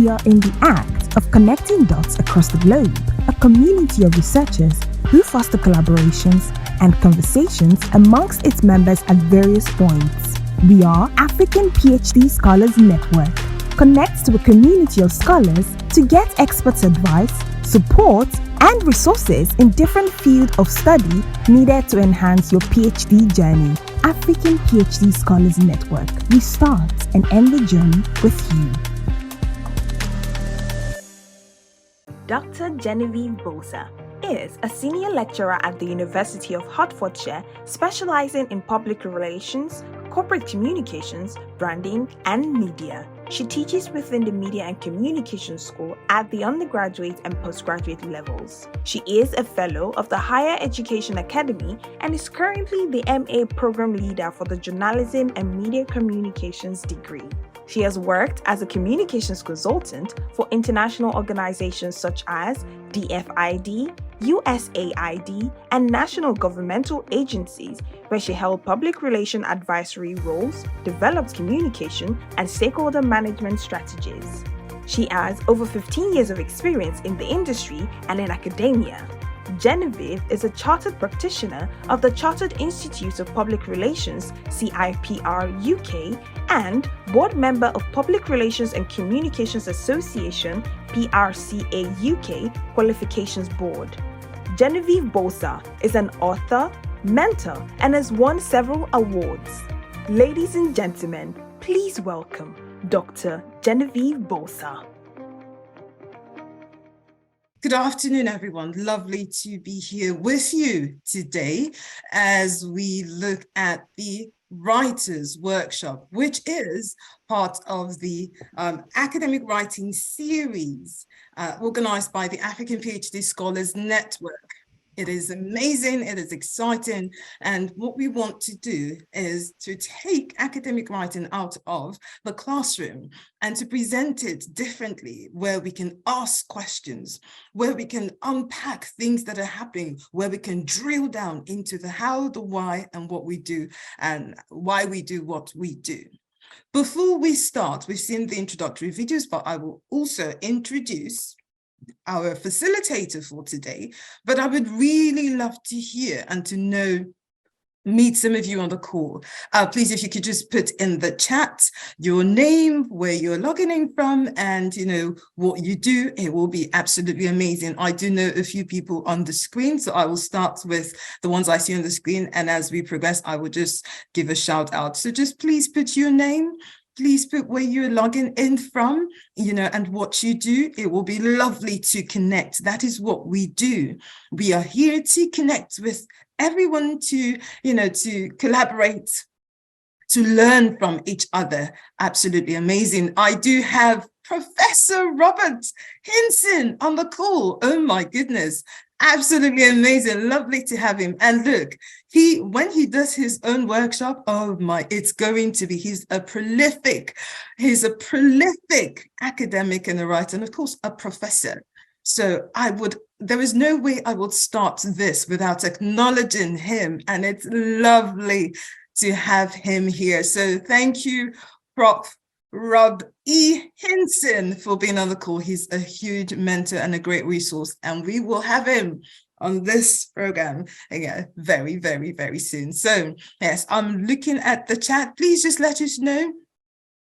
We are in the act of connecting dots across the globe, a community of researchers who foster collaborations and conversations amongst its members at various points. We are African PhD Scholars Network. Connect to a community of scholars to get experts' advice, support, and resources in different fields of study needed to enhance your PhD journey. African PhD Scholars Network. We start and end the journey with you. Dr. Genevieve Bosa is a senior lecturer at the University of Hertfordshire, specializing in public relations, corporate communications, branding, and media. She teaches within the Media and Communications School at the undergraduate and postgraduate levels. She is a fellow of the Higher Education Academy and is currently the MA program leader for the Journalism and Media Communications degree. She has worked as a communications consultant for international organizations such as DFID, USAID, and national governmental agencies, where she held public relation advisory roles, developed communication and stakeholder management strategies. She has over 15 years of experience in the industry and in academia. Genevieve is a chartered practitioner of the Chartered Institute of Public Relations, CIPR UK, and board member of Public Relations and Communications Association, PRCA UK Qualifications Board. Genevieve Bosa is an author, mentor, and has won several awards. Ladies and gentlemen, please welcome Dr. Genevieve Bosa. Good afternoon, everyone. Lovely to be here with you today as we look at the Writers Workshop, which is part of the academic writing series organized by the African PhD Scholars Network. It is amazing, it is exciting, and what we want to do is to take academic writing out of the classroom and to present it differently, where we can ask questions, where we can unpack things that are happening, where we can drill down into the how, the why, and what we do, and why we do what we do. Before we start, we've seen the introductory videos, but I will also introduce our facilitator for today, but I would really love to hear and to meet some of you on the call. Please, if you could just put in the chat your name, where you're logging in from, and what you do. It will be absolutely amazing. I do know a few people on the screen, so I will start with the ones I see on the screen, and as we progress, I will just give a shout out. So just please put your name. Please put where you're logging in from, and what you do. It will be lovely to connect. That is what we do. We are here to connect with everyone, to collaborate, to learn from each other. Absolutely amazing. I do have Professor Robert Hinson on the call. Oh my goodness. Absolutely amazing. Lovely to have him. And look, when he does his own workshop, oh my, it's going to be, he's a prolific academic and a writer, and of course, a professor. So there is no way I would start this without acknowledging him. And it's lovely to have him here. So thank you, Prof. Rob E. Hinson, for being on the call. He's a huge mentor and a great resource, and we will have him on this program again very, very, very soon. So yes, I'm looking at the chat. Please just let us know.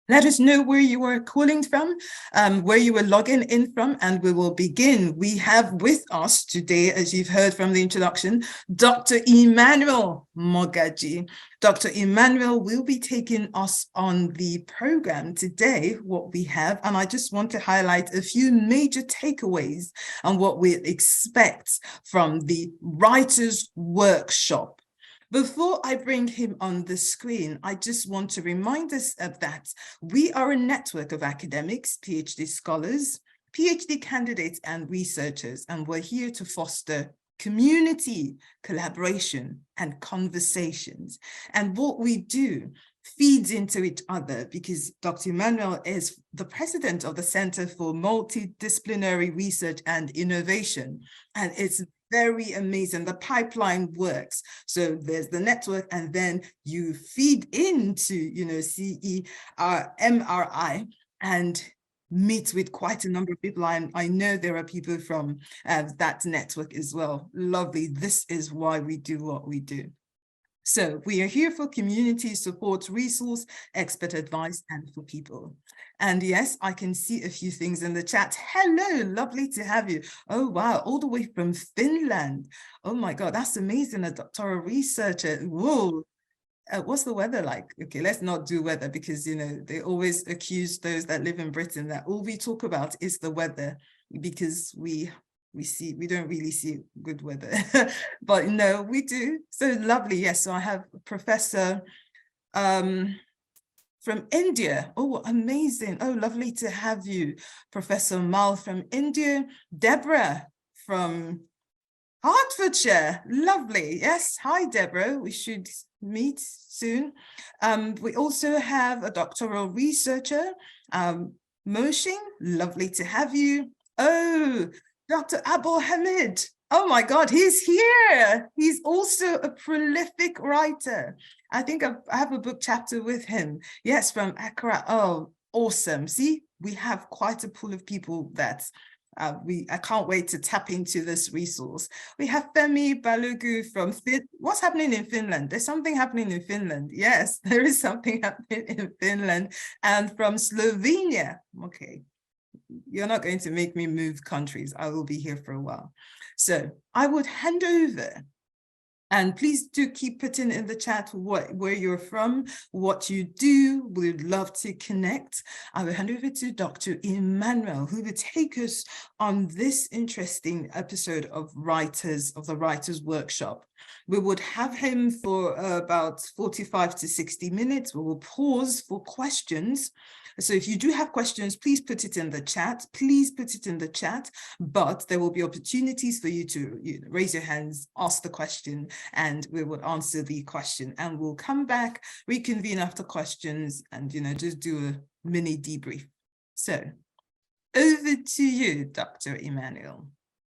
Let us know where you are calling from, where you are logging in from, and we will begin. We have with us today, as you've heard from the introduction, Dr. Emmanuel Mogaji. Dr. Emmanuel will be taking us on the program today, what we have, and I just want to highlight a few major takeaways on what we expect from the Writers' Workshop. Before I bring him on the screen, I just want to remind us of that we are a network of academics, PhD scholars, PhD candidates, and researchers, and we're here to foster community, collaboration, and conversations. And what we do feeds into each other, because Dr. Emmanuel is the president of the Center for Multidisciplinary Research and Innovation, and it's very amazing. The pipeline works. So there's the network, and then you feed into, CERMRI, and meet with quite a number of people. I know there are people from that network as well. Lovely. This is why we do what we do. So we are here for community support, resource, expert advice, and for people. And yes, I can see a few things in the chat. Hello, lovely to have you. Oh, wow, all the way from Finland. Oh my God, that's amazing, a doctoral researcher. Whoa. What's the weather like? Okay, let's not do weather because, you know, they always accuse those that live in Britain that all we talk about is the weather because we don't really see good weather. But no, we do. So lovely. Yes, so I have a professor from India. Oh, amazing. Oh, lovely to have you. Professor Mal from India. Deborah from Hertfordshire, lovely. Yes, hi, Deborah. We should meet soon. We also have a doctoral researcher, Moshing. Lovely to have you. Oh, Dr. Abul Hamid. Oh my God, he's here. He's also a prolific writer. I think I have a book chapter with him. Yes, from Accra. Oh, awesome. See, we have quite a pool of people that I can't wait to tap into this resource. We have Femi Balogu from what's happening in Finland? There's something happening in Finland. Yes, there is something happening in Finland. And from Slovenia. Okay, you're not going to make me move countries. I will be here for a while. So I would hand over. And please do keep putting in the chat where you're from, what you do. We'd love to connect. I will hand over to Dr. Emmanuel, who will take us on this interesting episode of the Writers Workshop. We would have him for about 45 to 60 minutes. We will pause for questions. So if you do have questions, please put it in the chat. Please put it in the chat, but there will be opportunities for you to raise your hands, ask the question, and we will answer the question. And we'll come back, reconvene after questions, and just do a mini debrief. So over to you, Dr. Emmanuel.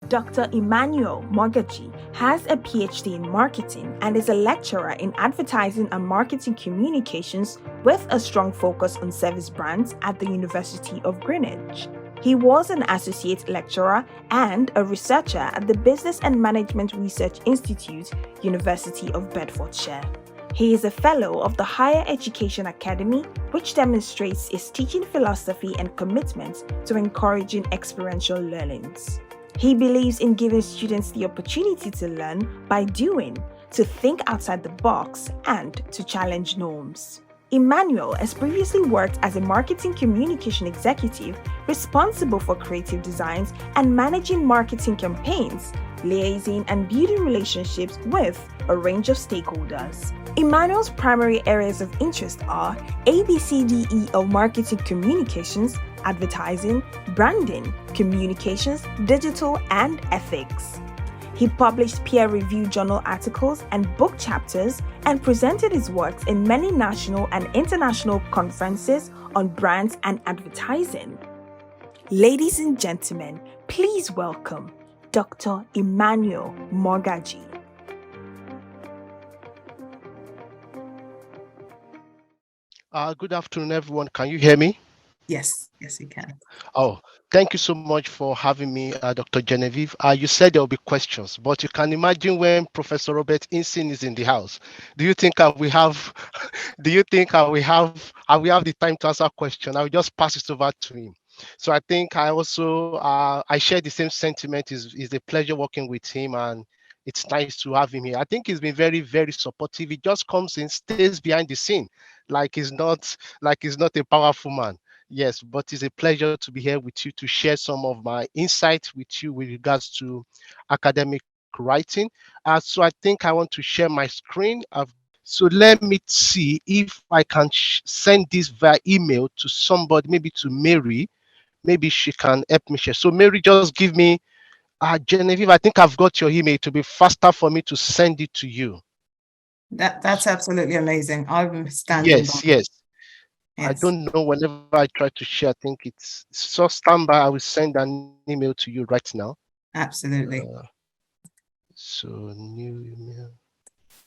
Dr. Emmanuel Mogaji has a PhD in marketing and is a lecturer in advertising and marketing communications with a strong focus on service brands at the University of Greenwich. He was an associate lecturer and a researcher at the Business and Management Research Institute, University of Bedfordshire. He is a fellow of the Higher Education Academy, which demonstrates his teaching philosophy and commitment to encouraging experiential learnings. He believes in giving students the opportunity to learn by doing, to think outside the box, and to challenge norms. Emmanuel has previously worked as a marketing communication executive responsible for creative designs and managing marketing campaigns, liaising and building relationships with a range of stakeholders. Emmanuel's primary areas of interest are ABCDE of marketing communications, advertising, branding, communications, digital, and ethics. He published peer-reviewed journal articles and book chapters and presented his works in many national and international conferences on brands and advertising. Ladies and gentlemen, please welcome Dr. Emmanuel Mogaji. Good afternoon, everyone. Can you hear me? Yes, we can. Oh, thank you so much for having me, Dr. Genevieve. You said there will be questions, but you can imagine when Professor Robert Insin is in the house. Do you think we have? Do you think we have the time to answer a question? I will just pass it over to him. So I think I also I share the same sentiment. It's a pleasure working with him, and it's nice to have him here. I think he's been very, very supportive. He just comes in, stays behind the scene, like he's not a powerful man. Yes, but it's a pleasure to be here with you to share some of my insights with you with regards to academic writing. So I think I want to share my screen. So let me see if I can send this via email to somebody, maybe to Mary. Maybe she can help me share. So Mary, just give me, Genevieve, I think I've got your email. To be faster for me to send it to you. That's absolutely amazing. I'm standing Yes, by. yes. Yes. I don't know, whenever I try to share, I think it's so standby. I will send an email to you right now. Absolutely. So new email.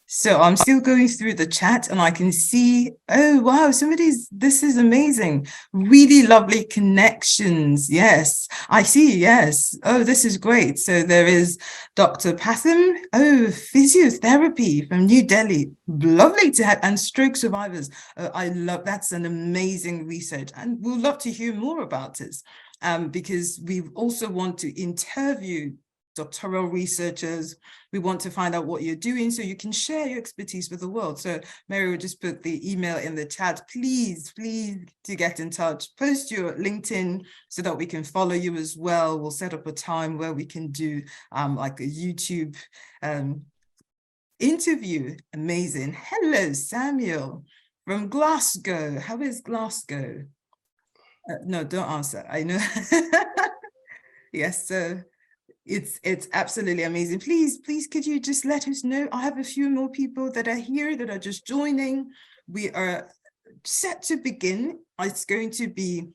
So I'm still going through the chat and I can see, oh, wow, this is amazing. Really lovely connections. Yes, I see. Yes. Oh, this is great. So there is Dr. Patham. Oh, physiotherapy from New Delhi. Lovely to have, and stroke survivors. Oh, I love, that's an amazing research. And we'll love to hear more about it because we also want to interview doctoral researchers. We want to find out what you're doing so you can share your expertise with the world. So Mary will just put the email in the chat. Please to get in touch. Post your LinkedIn so that we can follow you as well. We'll set up a time where we can do like a YouTube interview. Amazing. Hello, Samuel from Glasgow. How is Glasgow? No, don't answer. I know. Yes, so it's absolutely amazing. Please, could you just let us know? I have a few more people that are here that are just joining. We are set to begin. It's going to be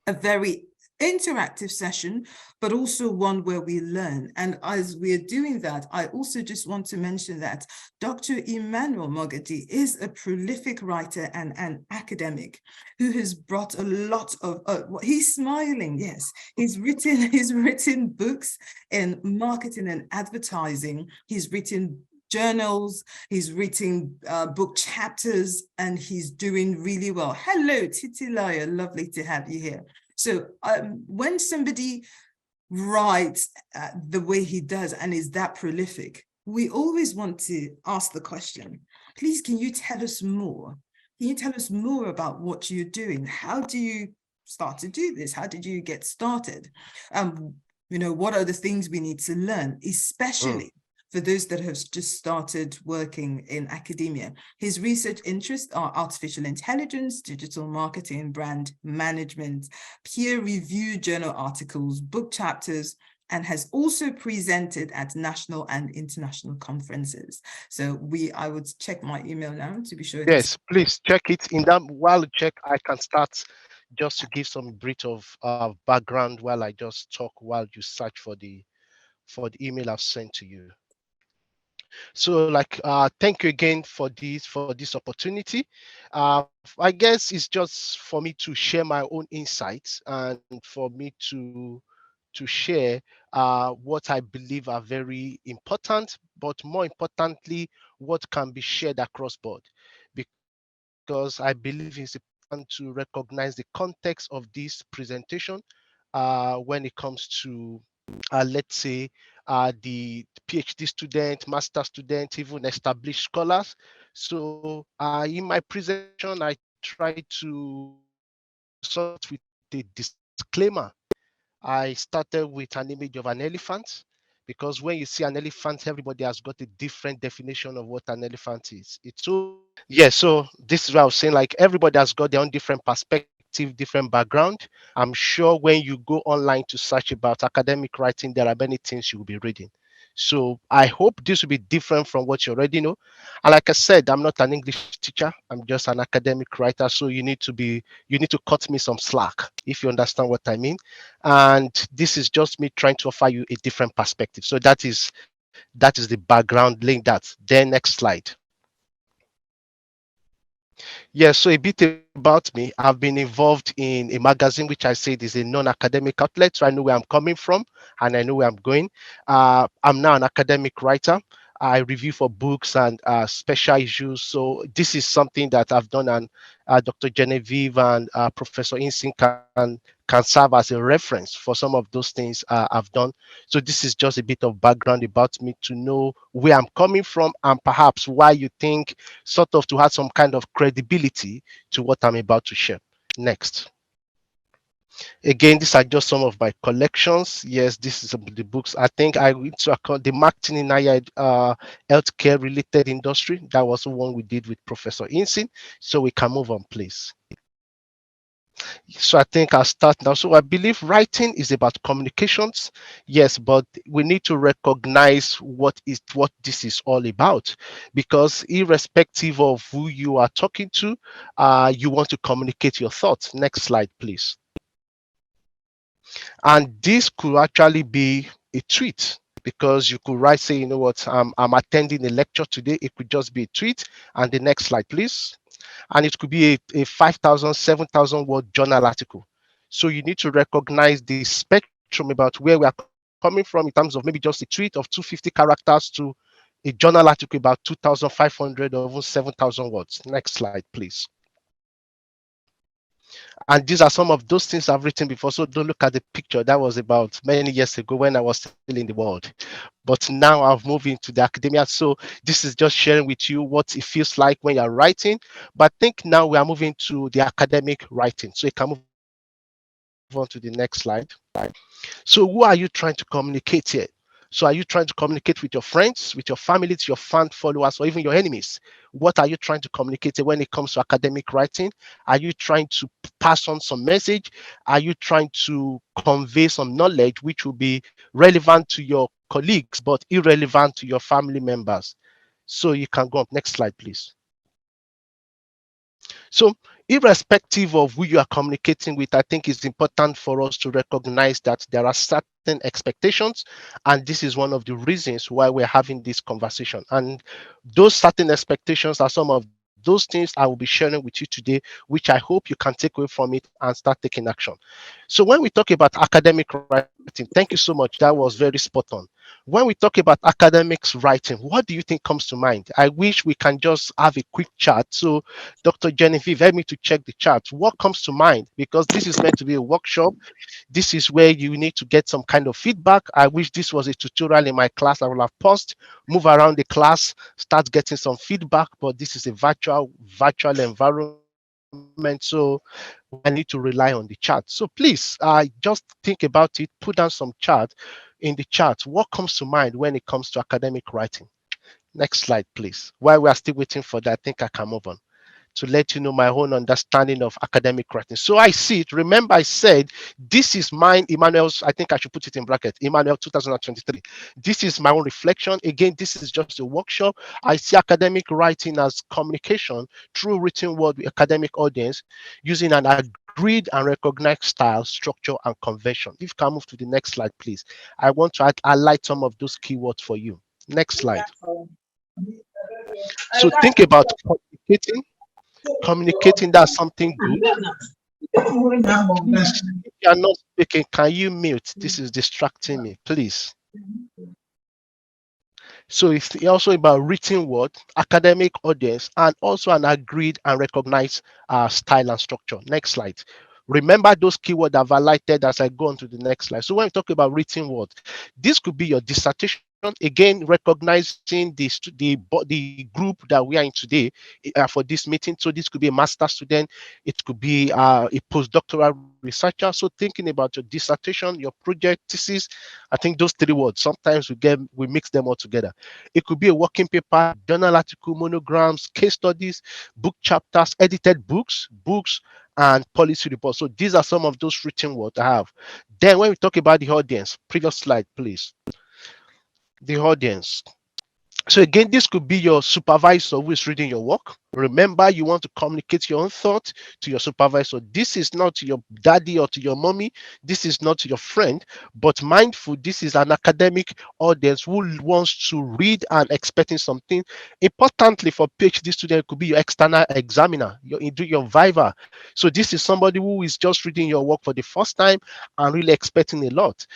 a very interactive session, but also one where we learn. And as we're doing that, I also just want to mention that Dr. Emmanuel Mogadi is a prolific writer and an academic who has brought a lot of, he's smiling, yes. He's written books in marketing and advertising. He's written journals, he's written book chapters, and he's doing really well. Hello, Titilaya, lovely to have you here. So when somebody writes the way he does and is that prolific, we always want to ask the question, please, can you tell us more? Can you tell us more about what you're doing? How do you start to do this? How did you get started? What are the things we need to learn, especially for those that have just started working in academia? His research interests are artificial intelligence, digital marketing, brand management, peer-reviewed journal articles, book chapters, and has also presented at national and international conferences. So I would check my email now to be sure. Yes, please check it. In that while you check, I can start just to give some bit of background while I just talk while you search for the email I've sent to you. So thank you again for this opportunity. I guess it's just for me to share my own insights and for me to share what I believe are very important, but more importantly, what can be shared across board. Because I believe it's important to recognize the context of this presentation when it comes to, let's say, the PhD student, master student, even established scholars. So in my presentation, I try to start with a disclaimer. I started with an image of an elephant because when you see an elephant, everybody has got a different definition of what an elephant is. So this is what I was saying, like everybody has got their own different perspective, different background. I'm sure when you go online to search about academic writing, there are many things you will be reading. So I hope this will be different from what you already know. And like I said, I'm not an English teacher. I'm just an academic writer. So you need to cut me some slack, if you understand what I mean. And this is just me trying to offer you a different perspective. So that is the background. Link that. Then next slide. Yeah, so a bit about me. I've been involved in a magazine, which I said is a non-academic outlet. So I know where I'm coming from and I know where I'm going. I'm now an academic writer. I review for books and special issues. So this is something that I've done, and Dr. Genevieve and Professor Insin can serve as a reference for some of those things I've done. So this is just a bit of background about me to know where I'm coming from and perhaps why you think sort of to have some kind of credibility to what I'm about to share. Next. Again, these are just some of my collections. Yes, this is the books. I think I went to account the marketing in healthcare related industry. That was the one we did with Professor Insin. So we can move on, please. So I think I'll start now. So I believe writing is about communications. Yes, but we need to recognize what this is all about, because irrespective of who you are talking to, you want to communicate your thoughts. Next slide, please. And this could actually be a tweet. because you could write, say, you know what, I'm attending a lecture today. It could just be a tweet. And the next slide, please. And it could be a 5,000, 7,000 word journal article. So you need to recognize the spectrum about where we are coming from in terms of maybe just a tweet of 250 characters to a journal article about 2,500 or even 7,000 words. Next slide, please. And these are some of those things I've written before. So don't look at the picture. That was about many years ago when I was still in the world. But now I've moved into the academia. So this is just sharing with you what it feels like when you're writing. But I think now we are moving to the academic writing. So you can move on to the next slide. So who are you trying to communicate here? So are you trying to communicate with your friends, with your family, to your fan followers, or even your enemies? What are you trying to communicate when it comes to academic writing? Are you trying to pass on some message? Are you trying to convey some knowledge which will be relevant to your colleagues but irrelevant to your family members? So you can go up. Next slide, please. So, irrespective of who you are communicating with, I think it's important for us to recognize that there are certain expectations, and this is one of the reasons why we're having this conversation. And those certain expectations are some of those things I will be sharing with you today, which I hope you can take away from it and start taking action. So, when we talk about academic writing, thank you so much. That was very spot on. When we talk about academics writing, what do you think comes to mind? I wish we can just have a quick chat. So Dr. Genevieve, help me to check the chat. What comes to mind? Because this is meant to be a workshop. This is where you need to get some kind of feedback. I wish this was a tutorial in my class. I will have paused, move around the class, start getting some feedback. But this is a virtual environment. So I need to rely on the chat. So please, just think about it. Put down some chat in the chat. What comes to mind when it comes to academic writing? Next slide, please. While we are still waiting for that, I think I can move on to let you know my own understanding of academic writing. So I see it. Remember, I said this is mine, Emmanuel's. I think I should put it in bracket, Emmanuel 2023. This is my own reflection. Again, this is just a workshop. I see academic writing as communication through written word with academic audience using an agreed and recognized style, structure, and convention. If you can move to the next slide, please. I want to highlight some of those keywords for you. Next slide. So think about communicating, that's something good. Please, if you are not speaking, can you mute? This is distracting me, please. So it's also about written word, academic audience, and also an agreed and recognized style and structure. Next slide. Remember those keywords I've highlighted as I go on to the next slide. So when we talk about written word, this could be your dissertation. Again, recognizing the group that we are in today for this meeting. So this could be a master student, it could be a postdoctoral researcher. So thinking about your dissertation, your project, thesis, I think those three words sometimes we mix them all together. It could be a working paper, journal article, monograms, case studies, book chapters, edited books, and policy reports. So these are some of those written words I have. Then when we talk about the audience, previous slide, please. The audience. So again, this could be your supervisor who is reading your work. Remember, you want to communicate your own thought to your supervisor. This is not to your daddy or to your mommy. This is not to your friend, but mindful, this is an academic audience who wants to read and expecting something. Importantly, for PhD student, it could be your external examiner, your viva. So this is somebody who is just reading your work for the first time and really expecting a lot.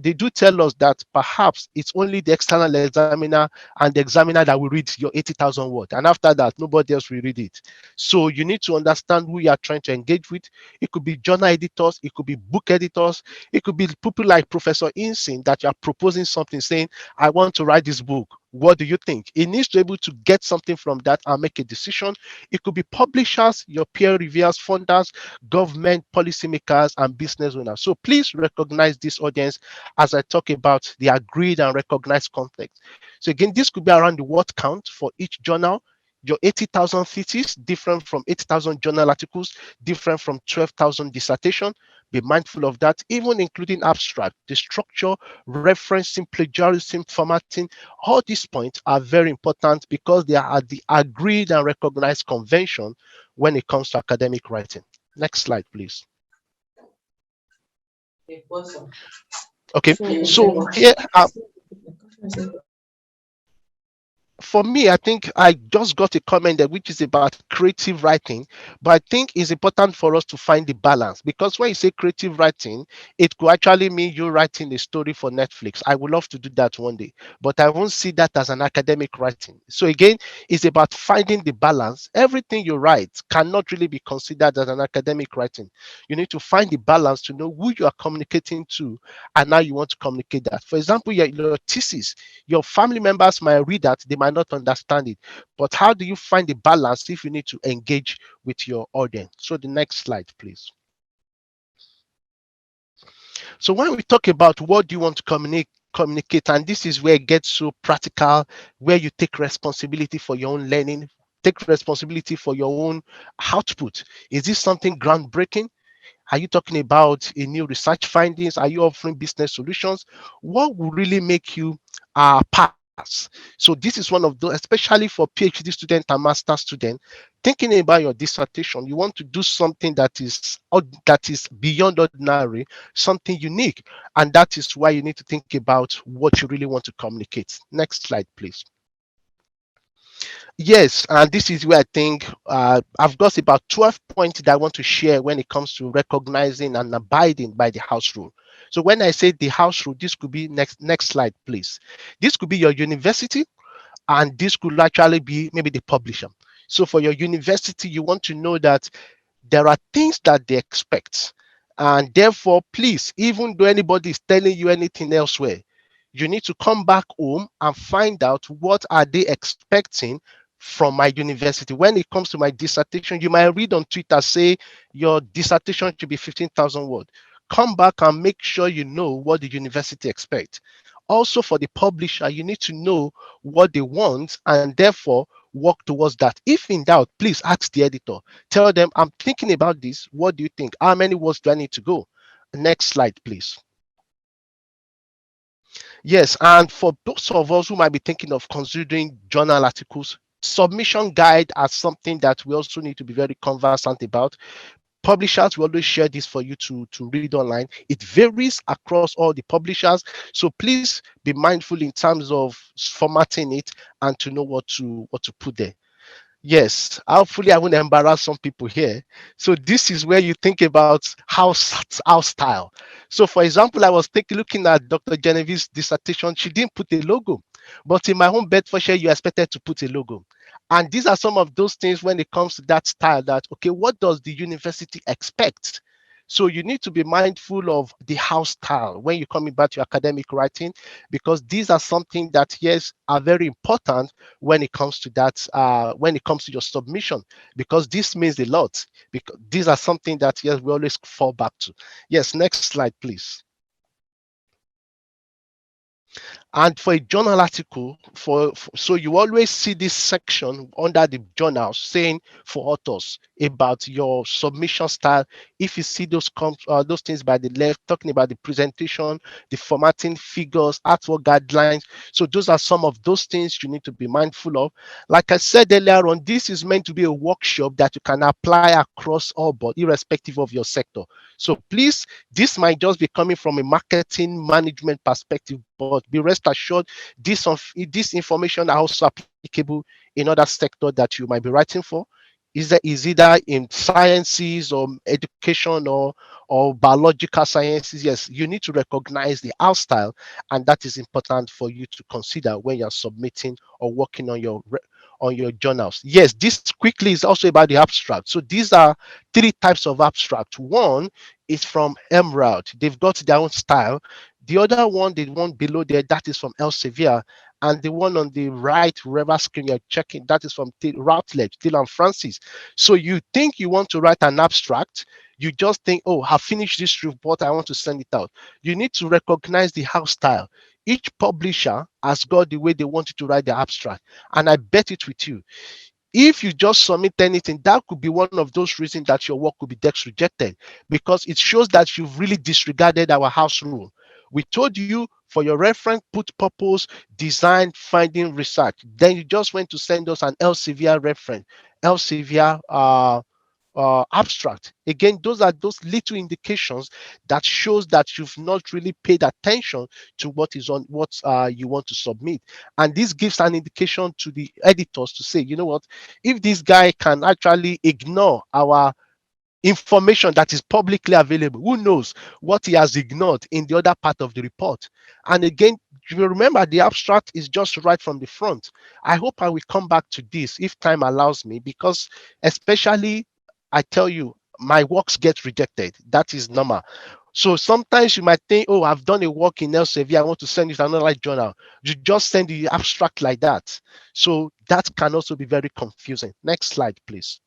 They do tell us that perhaps it's only the external examiner and the examiner that will read your 80,000 word, and after that nobody else will read it. So you need to understand who you are trying to engage with. It could be journal editors, it could be book editors, it could be people like Professor Insin that you are proposing something, saying, I want to write this book, what do you think? It needs to be able to get something from that and make a decision. It could be publishers, your peer reviewers, funders, government, policymakers, and business owners. So please recognize this audience as I talk about the agreed and recognized context. So again, this could be around the word count for each journal. Your 80,000 thesis, different from 8,000 journal articles, different from 12,000 dissertation. Be mindful of that, even including abstract, the structure, referencing, plagiarism, formatting. All these points are very important because they are the agreed and recognized convention when it comes to academic writing. Next slide, please. Okay, so here For me, I think I just got a comment there, which is about creative writing. But I think it's important for us to find the balance, because when you say creative writing, it could actually mean you writing a story for Netflix. I would love to do that one day, but I won't see that as an academic writing. So again, it's about finding the balance. Everything you write cannot really be considered as an academic writing. You need to find the balance to know who you are communicating to and how you want to communicate that. For example, your thesis, your family members might read that, they might not understand it. But how do you find the balance if you need to engage with your audience? So the next slide, please. So when we talk about what do you want to communicate, and this is where it gets so practical, where you take responsibility for your own learning, take responsibility for your own output. Is this something groundbreaking? Are you talking about a new research findings? Are you offering business solutions? What will really make you pass? So this is one of those, especially for PhD student and master student, thinking about your dissertation. You want to do something that is beyond ordinary, something unique, and that is why you need to think about what you really want to communicate. Next slide, please. Yes, and this is where I think I've got about 12 points that I want to share when it comes to recognizing and abiding by the house rule. So when I say the house rule, this could be next slide, please. This could be your university, and this could actually be maybe the publisher. So for your university, you want to know that there are things that they expect, and therefore, please, even though anybody is telling you anything elsewhere, you need to come back home and find out what are they expecting from my university. When it comes to my dissertation, you might read on Twitter say your dissertation should be 15,000 words. Come back and make sure you know what the university expects. Also, for the publisher, you need to know what they want and therefore work towards that. If in doubt, please ask the editor. Tell them, I'm thinking about this. What do you think? How many words do I need to go? Next slide, please. Yes, and for those of us who might be thinking of considering journal articles, submission guide are something that we also need to be very conversant about. Publishers will always share this for you to read online. It varies across all the publishers, so please be mindful in terms of formatting it and to know what to put there. Yes, hopefully I won't embarrass some people here. So this is where you think about house style. So for example, I was looking at Dr. Genevieve's dissertation. She didn't put a logo, but in my home Bedfordshire, you expected to put a logo. And these are some of those things when it comes to that style that, okay, what does the university expect? So you need to be mindful of the house style when you're coming back to academic writing, because these are something that, yes, are very important when it comes to that, when it comes to your submission, because this means a lot, because these are something that, yes, we always fall back to. Yes, next slide, please. And for a journal article, so you always see this section under the journal saying for authors about your submission style. If you see those things by the left, talking about the presentation, the formatting, figures, artwork guidelines. So those are some of those things you need to be mindful of. Like I said earlier on, this is meant to be a workshop that you can apply across all board, irrespective of your sector. So please, this might just be coming from a marketing management perspective, but be rest assured this information are also applicable in other sector that you might be writing for. Is either in sciences or education or biological sciences. Yes, you need to recognize the art style, and that is important for you to consider when you're submitting or working on your journals. Yes, this quickly is also about the abstract. So these are three types of abstract. One is from Emerald. They've got their own style. The other one, the one below there, that is from Elsevier. And the one on the right, wherever screen you're checking, that is from Routledge, Dylan Francis. So you think you want to write an abstract, you just think, oh, I've finished this report, I want to send it out. You need to recognize the house style. Each publisher has got the way they want you to write the abstract. And I bet it with you, if you just submit anything, that could be one of those reasons that your work could be dex rejected, because it shows that you've really disregarded our house rule. We told you for your reference, put purpose, design, finding, research. Then you just went to send us an Elsevier reference, Elsevier abstract. Again, those are those little indications that shows that you've not really paid attention to what is on what you want to submit. And this gives an indication to the editors to say, you know what, if this guy can actually ignore our information that is publicly available, who knows what he has ignored in the other part of the report. And again, you remember the abstract is just right from the front. I hope I will come back to this if time allows me, because especially I tell you, my works get rejected. That is normal. So sometimes you might think, oh, I've done a work in Elsevier, I want to send it to another journal. You just send the abstract like that. So that can also be very confusing. Next slide, please.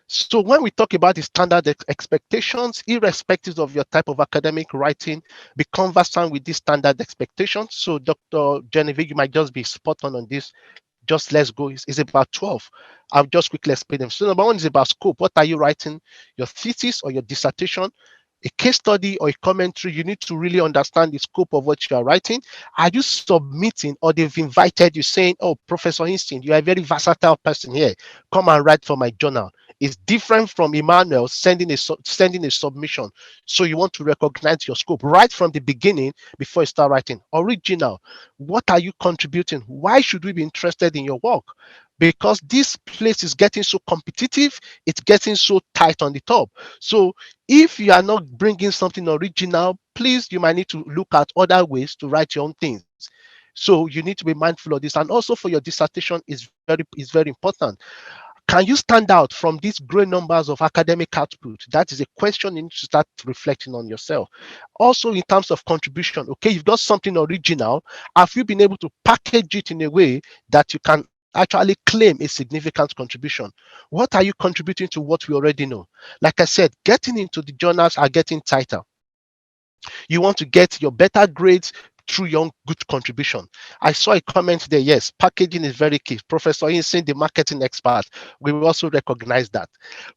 So when we talk about the standard expectations, irrespective of your type of academic writing, be conversant with these standard expectations. So Dr. Genevieve, you might just be spot on this. Just let's go. It's about 12. I'll just quickly explain them. So number one is about scope. What are you writing? Your thesis or your dissertation? A case study or a commentary, you need to really understand the scope of what you are writing. Are you submitting, or they've invited you saying, oh, Professor Einstein, you are a very versatile person here. Come and write for my journal. It's different from Emmanuel sending a submission. So you want to recognize your scope right from the beginning before you start writing. Original. What are you contributing? Why should we be interested in your work? Because this place is getting so competitive, it's getting so tight on the top. So if you are not bringing something original, please, you might need to look at other ways to write your own things. So you need to be mindful of this. And also for your dissertation is very important. Can you stand out from these great numbers of academic output? That is a question you need to start reflecting on yourself. Also, in terms of contribution, okay, you've got something original. Have you been able to package it in a way that you can actually claim a significant contribution? What are you contributing to what we already know? Like I said, getting into the journals are getting tighter. You want to get your better grades through your good contribution. I saw a comment there. Yes, packaging is very key. Professor Insin, the marketing expert, we will also recognize that.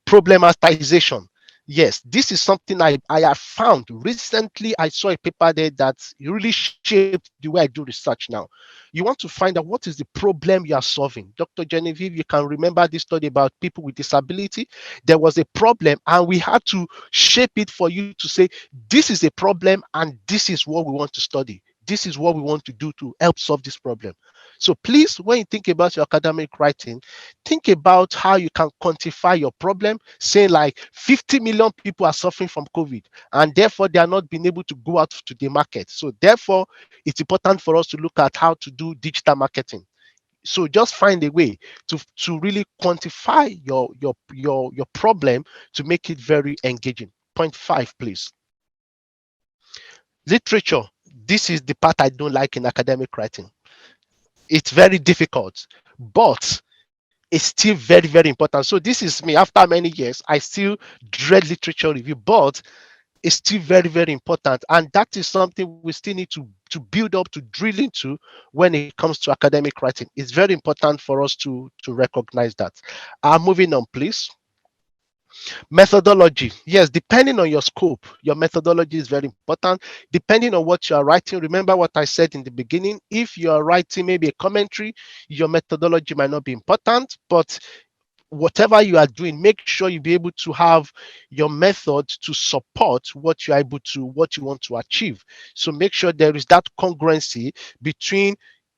Problematization. Yes, this is something I have found recently. I saw a paper there that really shaped the way I do research now. You want to find out what is the problem you are solving. Dr. Genevieve, you can remember this study about people with disability. There was a problem, and we had to shape it for you to say, this is a problem, and this is what we want to study. This is what we want to do to help solve this problem. So please, when you think about your academic writing, think about how you can quantify your problem, saying like 50 million people are suffering from COVID, and therefore they are not being able to go out to the market. So therefore, it's important for us to look at how to do digital marketing. So just find a way to really quantify your problem to make it very engaging. Point 5, please. Literature. This is the part I don't like in academic writing. It's very difficult, but it's still very, very important. So this is me. After many years, I still dread literature review, but it's still very, very important. And that is something we still need to build up, to drill into when it comes to academic writing. It's very important for us to recognize that. Moving on, please. Methodology. Yes, depending on your scope, your methodology is very important. Depending on what you are writing, remember what I said in the beginning. If you are writing maybe a commentary, your methodology might not be important, but whatever you are doing, make sure you be able to have your method to support what you're able to, what you want to achieve. So make sure there is that congruency between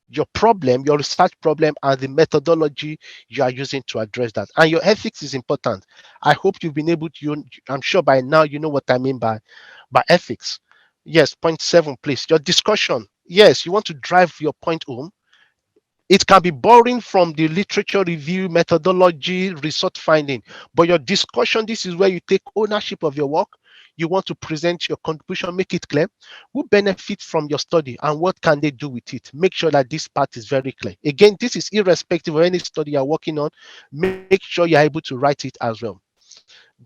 your problem, your research problem, and the methodology you are using to address that. And your ethics is important. I hope you've been able to, I'm sure by now you know what I mean by ethics. Yes, point 7, please. Your discussion. Yes, you want to drive your point home. It can be boring from the literature review, methodology, research finding, but your discussion, this is where you take ownership of your work. You want to present your contribution, make it clear. Who benefits from your study and what can they do with it? Make sure that this part is very clear. Again, this is irrespective of any study you're working on. Make sure you're able to write it as well.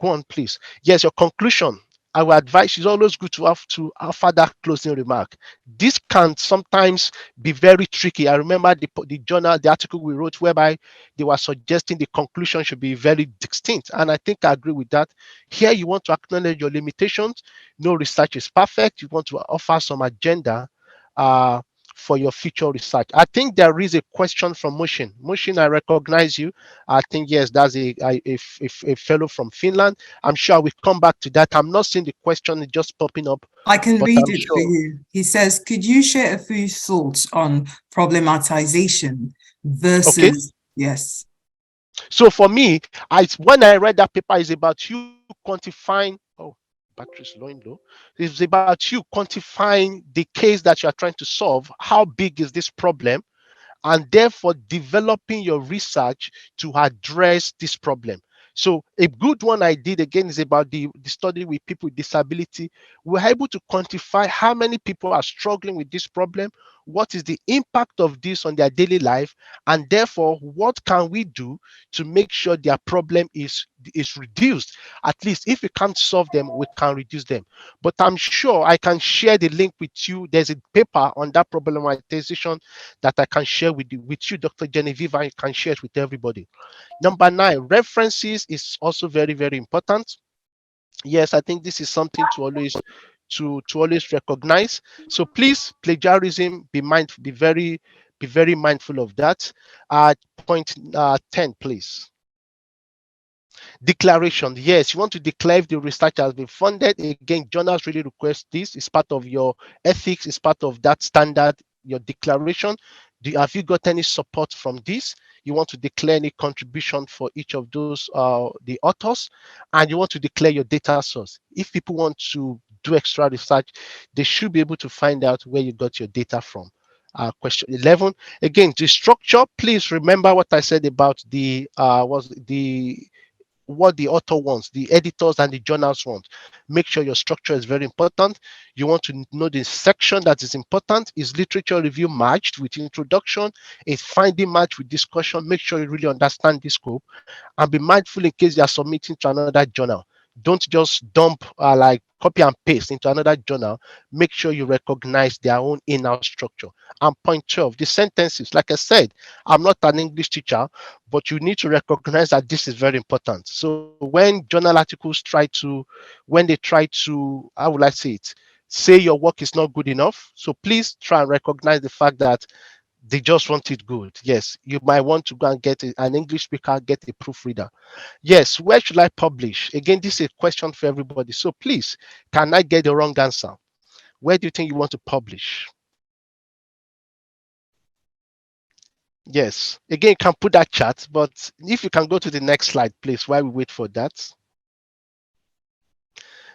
Go on, please. Yes, your conclusion. Our advice is always good to have further closing remark. This can sometimes be very tricky. I remember the journal, the article we wrote, whereby they were suggesting the conclusion should be very distinct, and I think I agree with that. Here, you want to acknowledge your limitations. No research is perfect. You want to offer some agenda for your future research. I think there is a question from Mushin. Mushin, I recognize you. I think, yes, that's a fellow from Finland. I'm sure we come back to that. I'm not seeing the question just popping up, I can but read I'm it for sure. you. He says, could you share a few thoughts on problematization Okay. versus, yes. So for me, when I read that paper, it's about you quantifying. Oh, battery's low and low. It's about you quantifying the case that you are trying to solve. How big is this problem? And therefore developing your research to address this problem. So a good one I did again is about the study with people with disability. We're able to quantify how many people are struggling with this problem, what is the impact of this on their daily life, and therefore what can we do to make sure their problem is reduced. At least if we can't solve them, we can reduce them. But I'm sure I can share the link with you. There's a paper on that problematization that I can share with you, Dr. Genevieve, and you can share it with everybody. Number 9, references is also very, very important. Yes, I think this is something to always recognize. So please, plagiarism, be very mindful of that. Point 10, please. Declaration. Yes, you want to declare if the research has been funded. Again, journals really request this. It's part of your ethics. It's part of that standard, your declaration. Have you got any support from this? You want to declare any contribution for each of those the authors, and you want to declare your data source. If people want to do extra research, they should be able to find out where you got your data from. Question 11. Again, the structure. Please remember what I said about what the author wants, the editors and the journals want. Make sure your structure is very important. You want to know the section that is important. Is literature review matched with introduction? Is finding matched with discussion? Make sure you really understand the scope and be mindful in case you are submitting to another journal. Don't just dump like copy and paste into another journal. Make sure you recognize their own in-house structure. And point 12, the sentences. Like I said, I'm not an English teacher, but you need to recognize that this is very important. So when journal articles when they try to, how would I say it, say your work is not good enough. So please try and recognize the fact that they just want it good. Yes, you might want to go and get an English speaker, get a proofreader. Yes, where should I publish? Again, this is a question for everybody. So please, can I get the wrong answer? Where do you think you want to publish? Yes, again, you can put that chat, but if you can go to the next slide, please, while we wait for that.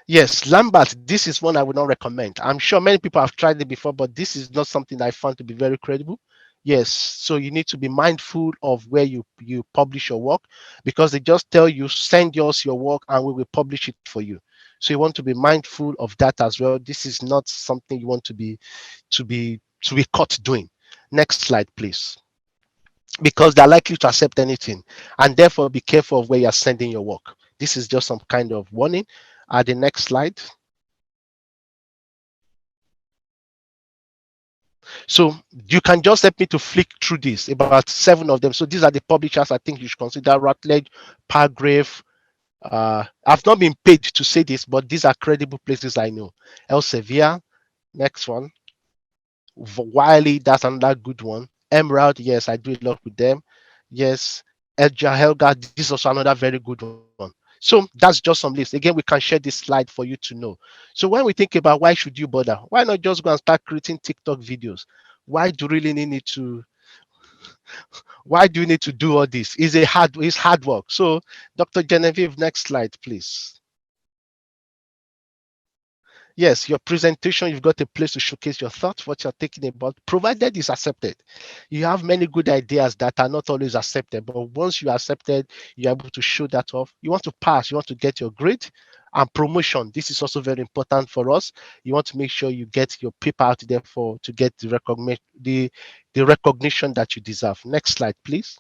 Yes, Lambert, this is one I would not recommend. I'm sure many people have tried it before, but this is not something I found to be very credible. Yes, so you need to be mindful of where you publish your work, because they just tell you send us your work and we will publish it for you. So you want to be mindful of that as well. This is not something you want to be caught doing. Next slide, please. Because they're likely to accept anything, and therefore be careful of where you're sending your work. This is just some kind of warning. The next slide. So you can just help me to flick through this, about 7 of them. So these are the publishers I think you should consider: Routledge, Palgrave. I've not been paid to say this, but these are credible places I know. Elsevier, next one. Wiley, that's another good one. Emerald, yes, I do a lot with them. Yes, Edgar Helga, this is also another very good one. So that's just some list. Again, we can share this slide for you to know. So when we think about why should you bother, why not just go and start creating TikTok videos? Why do you really need to? Why do you need to do all this? It's hard work. So, Dr. Genevieve, next slide, please. Yes, your presentation, you've got a place to showcase your thoughts, what you're thinking about, provided it's accepted. You have many good ideas that are not always accepted, but once you are accepted, you're able to show that off. You want to pass, you want to get your grade. And promotion, this is also very important for us. You want to make sure you get your paper out there to get the recognition that you deserve. Next slide, please.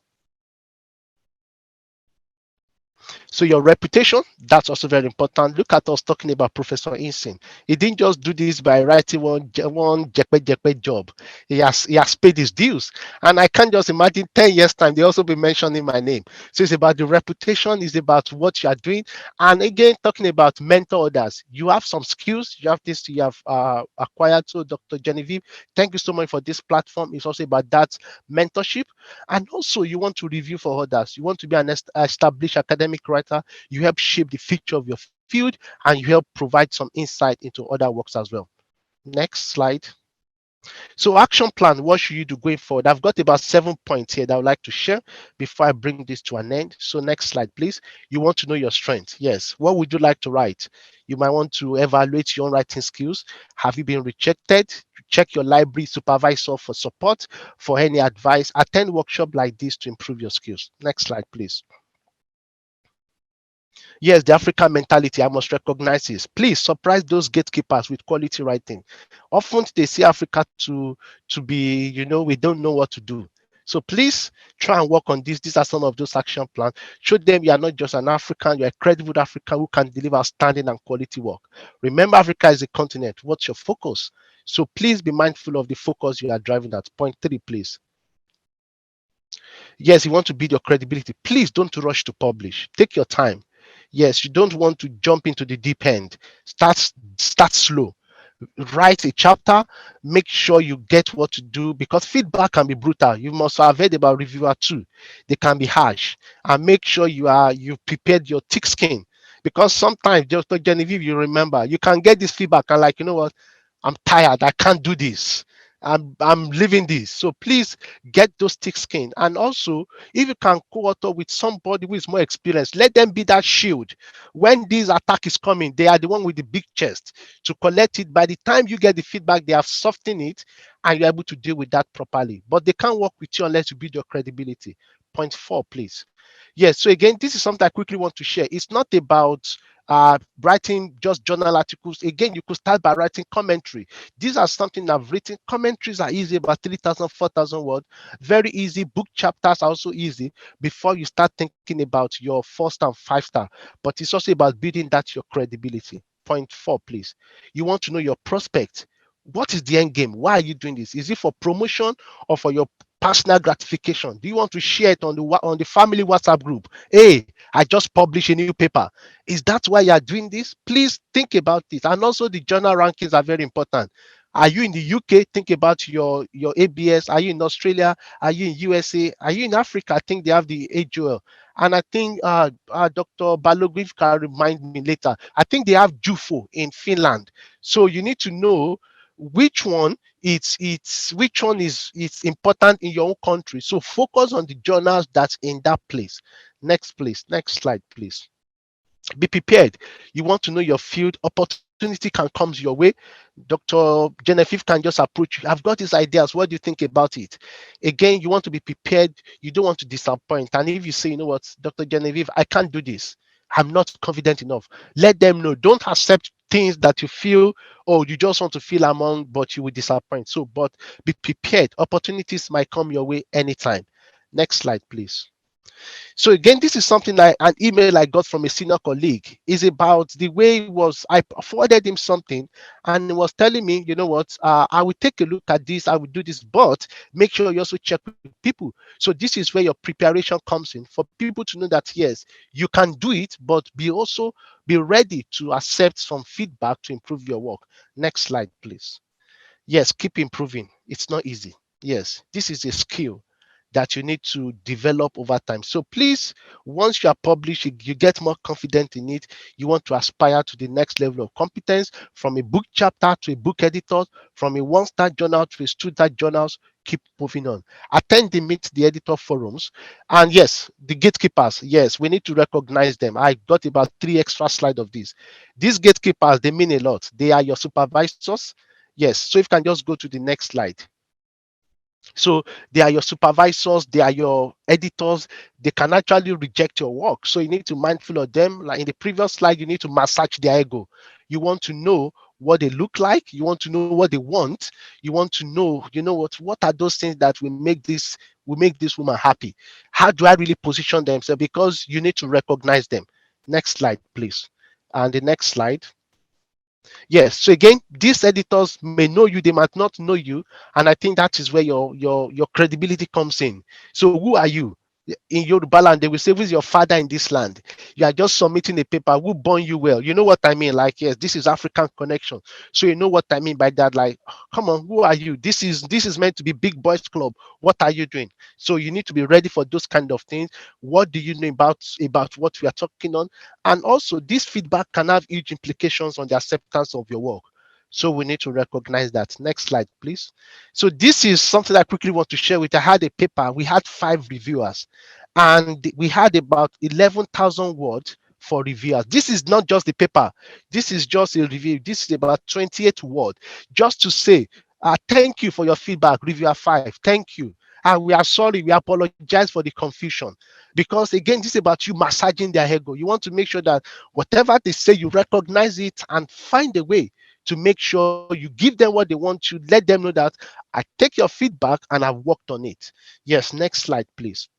So your reputation, that's also very important. Look at us talking about Professor Insin. He didn't just do this by writing one jekpe job. He has paid his dues. And I can't just imagine 10 years time they also be mentioning my name. So it's about the reputation, it's about what you are doing. And again, talking about mentor others. You have some skills, you have this you have acquired. So Dr. Genevieve, thank you so much for this platform. It's also about that mentorship. And also you want to review for others. You want to be an established academic writer. You help shape the future of your field, and you help provide some insight into other works as well. Next slide. So action plan, what should you do going forward? I've got about 7 points here that I would like to share before I bring this to an end. So next slide, please. You want to know your strength. Yes. What would you like to write? You might want to evaluate your own writing skills. Have you been rejected? Check your library supervisor for support, for any advice. Attend workshop like this to improve your skills. Next slide, please. Yes, the African mentality, I must recognize this. Please surprise those gatekeepers with quality writing. Often they see Africa to be, we don't know what to do. So please try and work on this. These are some of those action plans. Show them you are not just an African, you're a credible African who can deliver outstanding and quality work. Remember, Africa is a continent. What's your focus? So please be mindful of the focus you are driving at. Point 3, please. Yes, you want to build your credibility. Please don't rush to publish. Take your time. Yes, you don't want to jump into the deep end. Start slow. Write a chapter. Make sure you get what to do, because feedback can be brutal. You must have heard about reviewer too. They can be harsh. And make sure you've prepared your thick skin, because sometimes, just like Genevieve, you remember, you can get this feedback and like, you know what, I'm tired. I can't do this. I'm leaving this. So please get those thick skin. And also, if you can co-author with somebody who is more experienced, let them be that shield. When this attack is coming, they are the one with the big chest to collect it. By the time you get the feedback, they have softened it and you're able to deal with that properly. But they can't work with you unless you build your credibility. Point 4, please. Yes, so again, this is something I quickly want to share. It's not about writing just journal articles. Again, you could start by writing commentary. These are something I've written. Commentaries are easy, about 3,000, 4,000 words. Very easy. Book chapters are also easy before you start thinking about your 4-star and 5-star. But it's also about building that your credibility. Point 4, please. You want to know your prospect. What is the end game? Why are you doing this? Is it for promotion or for your personal gratification? Do you want to share it on the family WhatsApp group? Hey, I just published a new paper. Is that why you are doing this? Please think about it. And also the journal rankings are very important. Are you in the UK? Think about your ABS. Are you in Australia? Are you in USA? Are you in Africa? I think they have the AJOL. And I think Dr. Balogun can remind me later. I think they have JUFO in Finland. So you need to know which one which one is important in your own country. So focus on the journals that's in that place. Next, please. Next slide, please. Be prepared. You want to know your field. Opportunity can come your way. Dr. Genevieve can just approach you. I've got these ideas. What do you think about it? Again, you want to be prepared. You don't want to disappoint. And if you say, you know what, Dr. Genevieve, I can't do this, I'm not confident enough, let them know. Don't accept things that you feel, oh, you just want to feel among, but you will disappoint. So, but be prepared. Opportunities might come your way anytime. Next slide, please. So again, this is something like an email I got from a senior colleague. Is about the way it was. I forwarded him something, and he was telling me, you know what? I will take a look at this. I will do this, but make sure you also check with people. So this is where your preparation comes in, for people to know that yes, you can do it, but be ready to accept some feedback to improve your work. Next slide, please. Yes, keep improving. It's not easy. Yes, this is a skill that you need to develop over time. So please, once you are published, you get more confident in it. You want to aspire to the next level of competence, from a book chapter to a book editor, from a one-star journal to a two-star journals. Keep moving on. Attend the Meet the Editor forums. And yes, the gatekeepers, yes, we need to recognize them. I got about 3 extra slides of this. These gatekeepers, they mean a lot. They are your supervisors. Yes, so if you can just go to the next slide. So they are your supervisors, they are your editors. They can actually reject your work. So you need to be mindful of them. Like in the previous slide, you need to massage their ego. You want to know what they look like, you want to know what they want, you want to know, what are those things that will make this woman happy. How do I really position them? So because you need to recognize them. Next slide, please. And the next slide. Yes. So again, these editors may know you, they might not know you, and I think that is where your credibility comes in. So who are you? In Yoruba land, they will say, "Who is your father in this land?" You are just submitting a paper. Who born you well? You know what I mean? Like, yes, this is African connection. So you know what I mean by that. Like, come on, who are you? This is meant to be big boys club. What are you doing? So you need to be ready for those kind of things. What do you know about what we are talking on? And also, this feedback can have huge implications on the acceptance of your work. So we need to recognize that. Next slide, please. So this is something I quickly want to share with you. I had a paper. We had 5 reviewers, and we had about 11,000 words for reviewers. This is not just the paper. This is just a review. This is about 28 words just to say, thank you for your feedback, reviewer 5. Thank you. And we are sorry. We apologize for the confusion. Because again, this is about you massaging their ego. You want to make sure that whatever they say, you recognize it and find a way to make sure you give them what they want to let them know that I take your feedback and I've worked on it. Yes, next slide, please.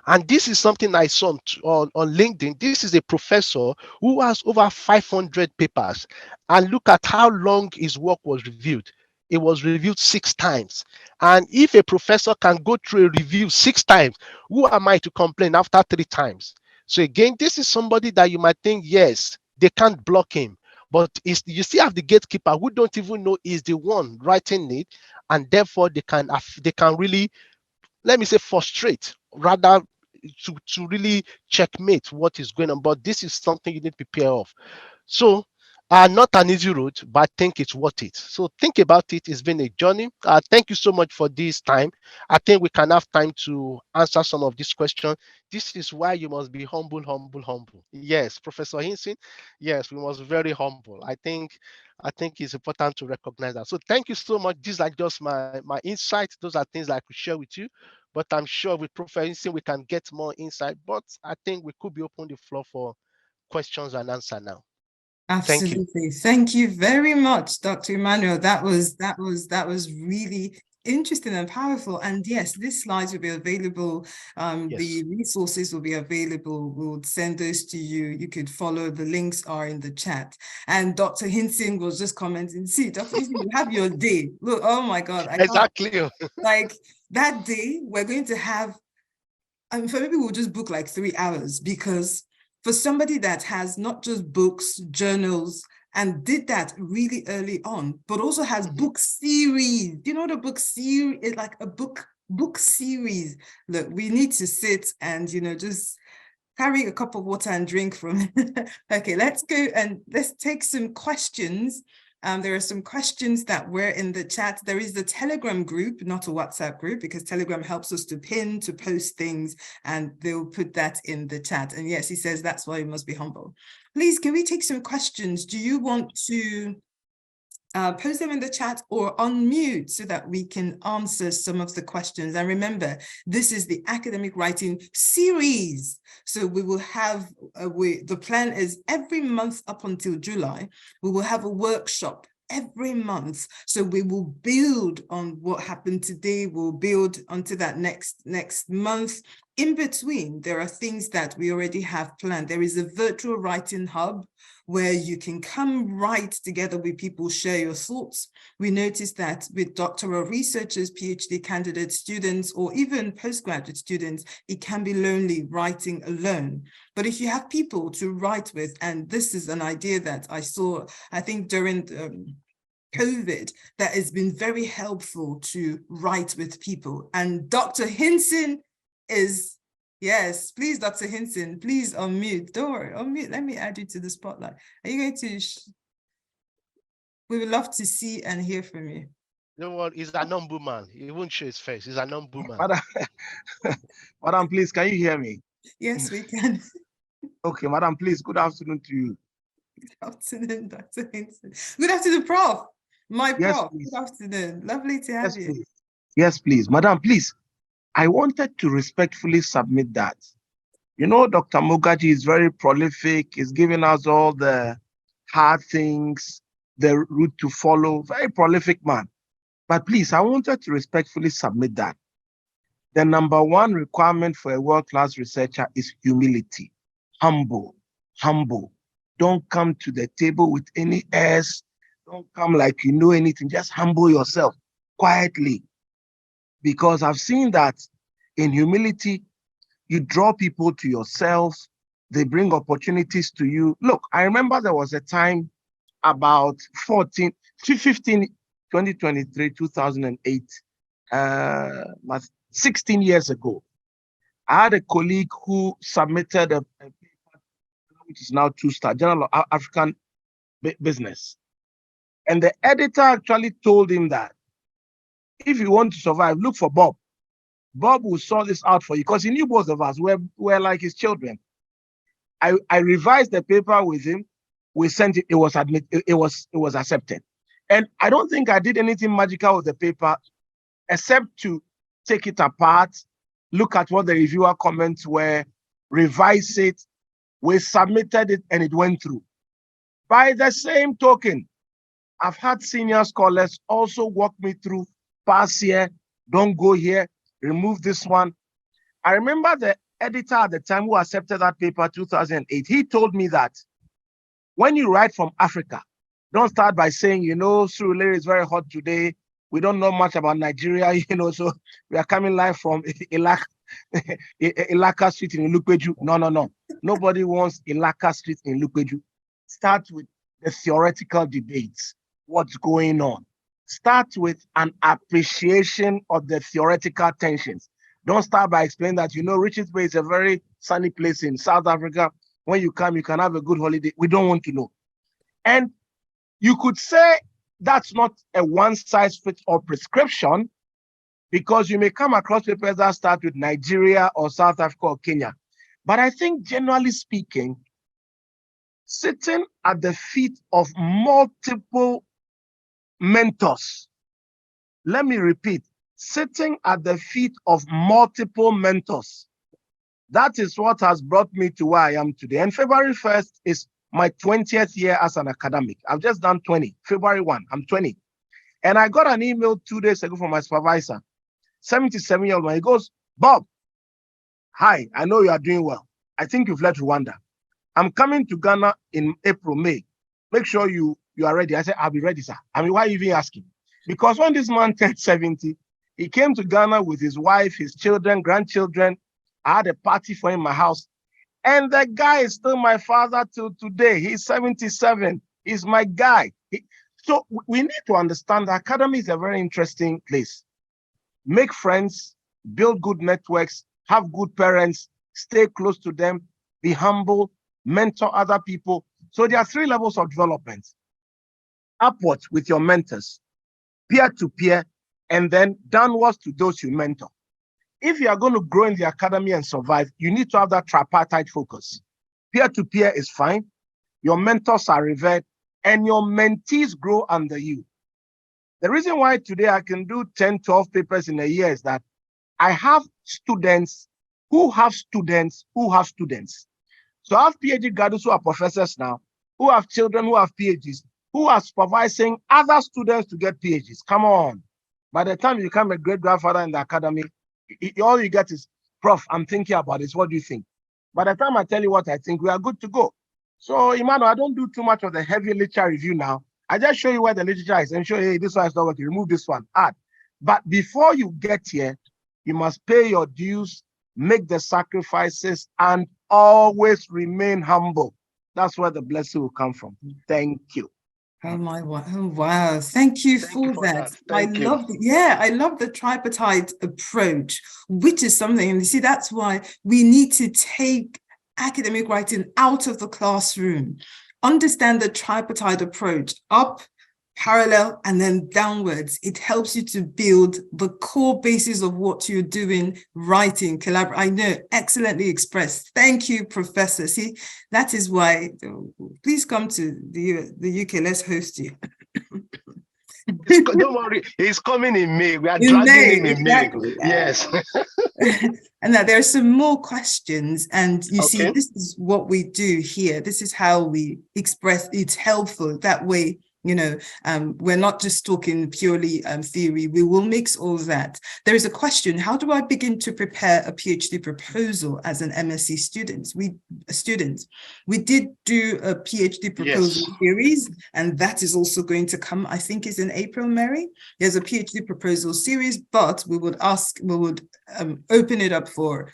And this is something I saw on LinkedIn. This is a professor who has over 500 papers. And look at how long his work was reviewed. It was reviewed 6 times. And if a professor can go through a review 6 times, who am I to complain after 3 times? So again, this is somebody that you might think, yes, they can't block him. But you still have the gatekeeper who don't even know is the one writing it, and therefore they can really, let me say, frustrate, rather to really checkmate what is going on. But this is something you need to prepare of. So not an easy road, but I think it's worth it. So think about it. It's been a journey. Thank you so much for this time. I think we can have time to answer some of these questions. This is why you must be humble, humble, humble. Yes, Professor Hinson. Yes, we must be very humble. I think it's important to recognize that. So thank you so much. These are just my insights. Those are things I could share with you. But I'm sure with Professor Hinson we can get more insight. But I think we could be open the floor for questions and answer now. Thank you. Absolutely. Thank you very much, Dr. Emmanuel. That was really interesting and powerful. And yes, these slides will be available. Yes. The resources will be available. We'll send those to you. You could follow. The links are in the chat. And Dr. Hinson was just commenting, see, Dr. Hinson, you have your day. Look, oh my God. I can't, Exactly. like that day, we're going to have, for maybe we'll just book like 3 hours, because for somebody that has not just books, journals, and did that really early on, but also has book series. You know, the book series is like a book series. Look, we need to sit and, just carry a cup of water and drink from it. Okay, let's go and let's take some questions. There are some questions that were in the chat. There is the Telegram group, not a WhatsApp group, because Telegram helps us to pin, to post things, and they'll put that in the chat. And yes, he says that's why you must be humble. Please, can we take some questions? Do you want to post them in the chat or unmute so that we can answer some of the questions? And remember, this is the academic writing series. So we will have, the plan is every month up until July, we will have a workshop every month. So we will build on what happened today. We'll build onto that next month. In between, there are things that we already have planned. There is a virtual writing hub where you can come write together with people, share your thoughts. We noticed that with doctoral researchers, PhD candidate students, or even postgraduate students, it can be lonely writing alone. But if you have people to write with, and this is an idea that I saw, I think during COVID, that has been very helpful to write with people. And Dr. Hinson is, yes, please, Dr. Hinson, please unmute. Don't worry, unmute. Let me add you to the spotlight. Are you going to? We would love to see and hear from you. You know what? He's a number man. He won't show his face. He's a number man. Madam, please, can you hear me? Yes, we can. Okay, Madam, please, good afternoon to you. Good afternoon, Dr. Hinson. Good afternoon, Prof. My Yes, Prof. please. Good afternoon. Lovely to have Yes, you. please. Yes, please. Madam, please, I wanted to respectfully submit that. You know, Dr. Mugaji is very prolific. He's giving us all the hard things. the route to follow. Very prolific man. But please, I wanted to respectfully submit that the number one requirement for a world-class researcher is humility. Humble. Don't come to the table with any airs. Don't come like you know anything. Just humble yourself quietly. Because I've seen that in humility, you draw people to yourself. They bring opportunities to you. Look, I remember there was a time about 2023, 2008, 16 years ago. I had a colleague who submitted a paper, which is now 2-star, Journal of African Business. And the editor actually told him that if you want to survive, look for Bob. Bob will sort this out for you because he knew both of us were like his children. I revised the paper with him. We sent it. It was accepted. And I don't think I did anything magical with the paper except to take it apart, look at what the reviewer comments were, revise it. We submitted it and it went through. By the same token, I've had senior scholars also walk me through, pass here, don't go here, remove this one. I remember the editor at the time who accepted that paper, 2008, he told me that when you write from Africa, don't start by saying, Surulere is very hot today. We don't know much about Nigeria, so we are coming live from Ilaka Street in Ilukpeju. No. Nobody wants Ilaka Street in Ilukpeju. Start with the theoretical debates. What's going on? Start with an appreciation of the theoretical tensions. Don't start by explaining that, Richards Bay is a very sunny place in South Africa. When you come, you can have a good holiday. We don't want to know. And you could say that's not a one-size-fits-all prescription because you may come across papers that start with Nigeria or South Africa or Kenya. But I think generally speaking, sitting at the feet of multiple mentors, let me repeat, sitting at the feet of multiple mentors, that is what has brought me to where I am today. And February 1st is my 20th year as an academic. I've just done 20. February 1, I'm 20. And I got an email 2 days ago from my supervisor, 77-year-old man. He goes, Bob, hi, I know you are doing well. I think you've left Rwanda. I'm coming to Ghana in April, May. Make sure you are ready. I said, I'll be ready, sir. I mean, why are you even asking? Because when this man turned 70, he came to Ghana with his wife, his children, grandchildren. I had a party for him in my house. And the guy is still my father till today. He's 77. He's my guy. So we need to understand the academy is a very interesting place. Make friends, build good networks, have good parents, stay close to them, be humble, mentor other people. So there are 3 levels of development. Upwards with your mentors, peer-to-peer, and then downwards to those you mentor. If you are going to grow in the academy and survive, you need to have that tripartite focus. Peer-to-peer is fine. Your mentors are revered, and your mentees grow under you. The reason why today I can do 10, 12 papers in a year is that I have students who have students who have students. So I have PhD graduates who are professors now, who have children who have PhDs, who are supervising other students to get PhDs. Come on. By the time you become a great grandfather in the academy, all you get is, Prof, I'm thinking about this. What do you think? By the time I tell you what I think, we are good to go. So, Emmanuel, I don't do too much of the heavy literature review now. I just show you where the literature is and show you, hey, this one is not working. Remove this one, add. But before you get here, you must pay your dues, make the sacrifices, and always remain humble. That's where the blessing will come from. Thank you. Oh my, oh wow. Thank you for that. I love the tripartite approach, which is something, and you see, that's why we need to take academic writing out of the classroom. Understand the tripartite approach, up, parallel, and then downwards. It helps you to build the core basis of what you're doing, writing, collaborate. I know, excellently expressed. Thank you, Professor. See, that is why, please come to the UK, let's host you. Don't worry, he's coming in May. We are dragging him in May. Yes. And that there are some more questions. And you see, this is what we do here. This is how we express. It's helpful. That way, We're not just talking purely theory. We will mix all that. There is a question: how do I begin to prepare a PhD proposal as an MSc student? We did do a PhD proposal series, and that is also going to come, I think is in April, Mary. There's a PhD proposal series, but we would open it up for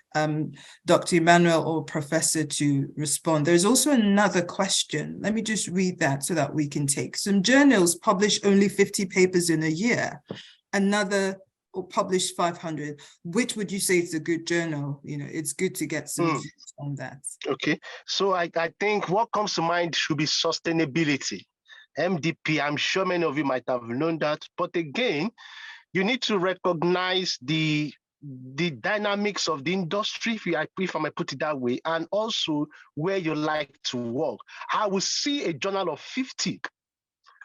Dr. Emmanuel or Professor to respond. There's also another question. Let me just read that so that we can take. Some journals publish only 50 papers in a year. Another or publish 500. Which would you say is a good journal? It's good to get some views on that. Okay, so I think what comes to mind should be sustainability. MDP, I'm sure many of you might have known that, but again, you need to recognize the dynamics of the industry, if I might put it that way, and also where you like to work. I will see a journal of 50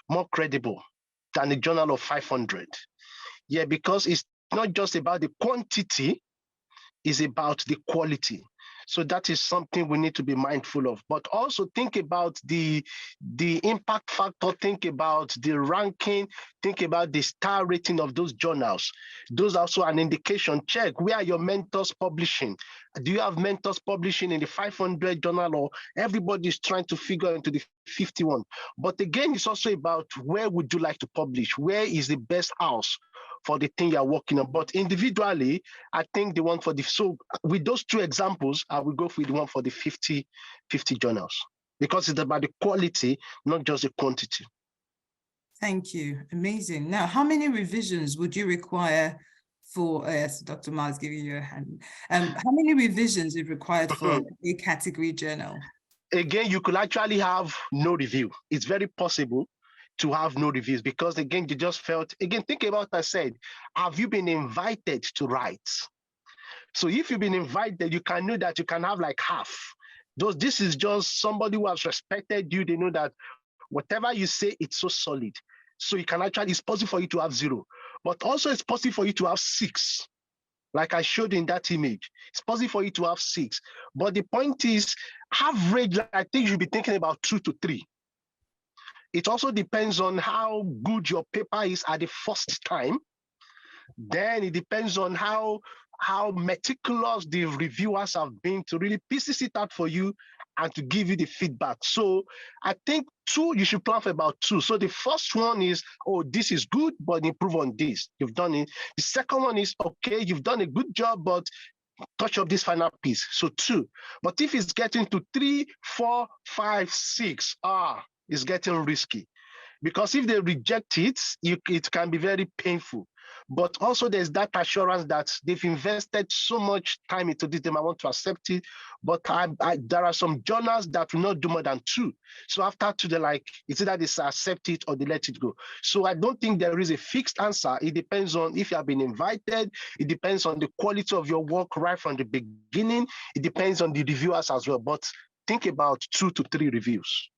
more credible than a journal of 500. Yeah, because it's not just about the quantity, it's about the quality. So that is something we need to be mindful of, but also think about the impact factor, think about the ranking, think about the star rating of those journals. Those are also an indication. Check, where are your mentors publishing? Do you have mentors publishing in the 500 journal, or everybody's trying to figure into the 51? But again, it's also about where would you like to publish? Where is the best house for the thing you're working on? But individually, I think the one so with those two examples, I will go with the one for the 50 journals, because it's about the quality, not just the quantity. Thank you. Amazing. Now, how many revisions would you require for, yes, Dr. Miles giving you a hand. How many revisions is required for a category journal? Again, you could actually have no review. It's very possible to have no reviews, because again, you just felt, again, think about what I said, have you been invited to write? So if you've been invited, you can know that you can have like half. This is just somebody who has respected you. They know that whatever you say, it's so solid. So you can actually, it's possible for you to have 0, but also it's possible for you to have 6. Like I showed in that image, it's possible for you to have 6. But the point is, average, I think you should be thinking about 2 to 3. It also depends on how good your paper is at the first time. Then it depends on how meticulous the reviewers have been to really pieces it out for you and to give you the feedback. So I think 2, you should plan for about 2. So the first one is, oh, this is good, but improve on this. You've done it. The second one is, okay, you've done a good job, but touch up this final piece. So 2. But if it's getting to 3, 4, 5, 6, it's getting risky. Because if they reject it, it can be very painful. But also there's that assurance that they've invested so much time into this, they might want to accept it. But there are some journals that will not do more than 2. So after 2, they're like, it's either they accept it or they let it go. So I don't think there is a fixed answer. It depends on if you have been invited. It depends on the quality of your work right from the beginning. It depends on the reviewers as well. But think about 2 to 3 reviews.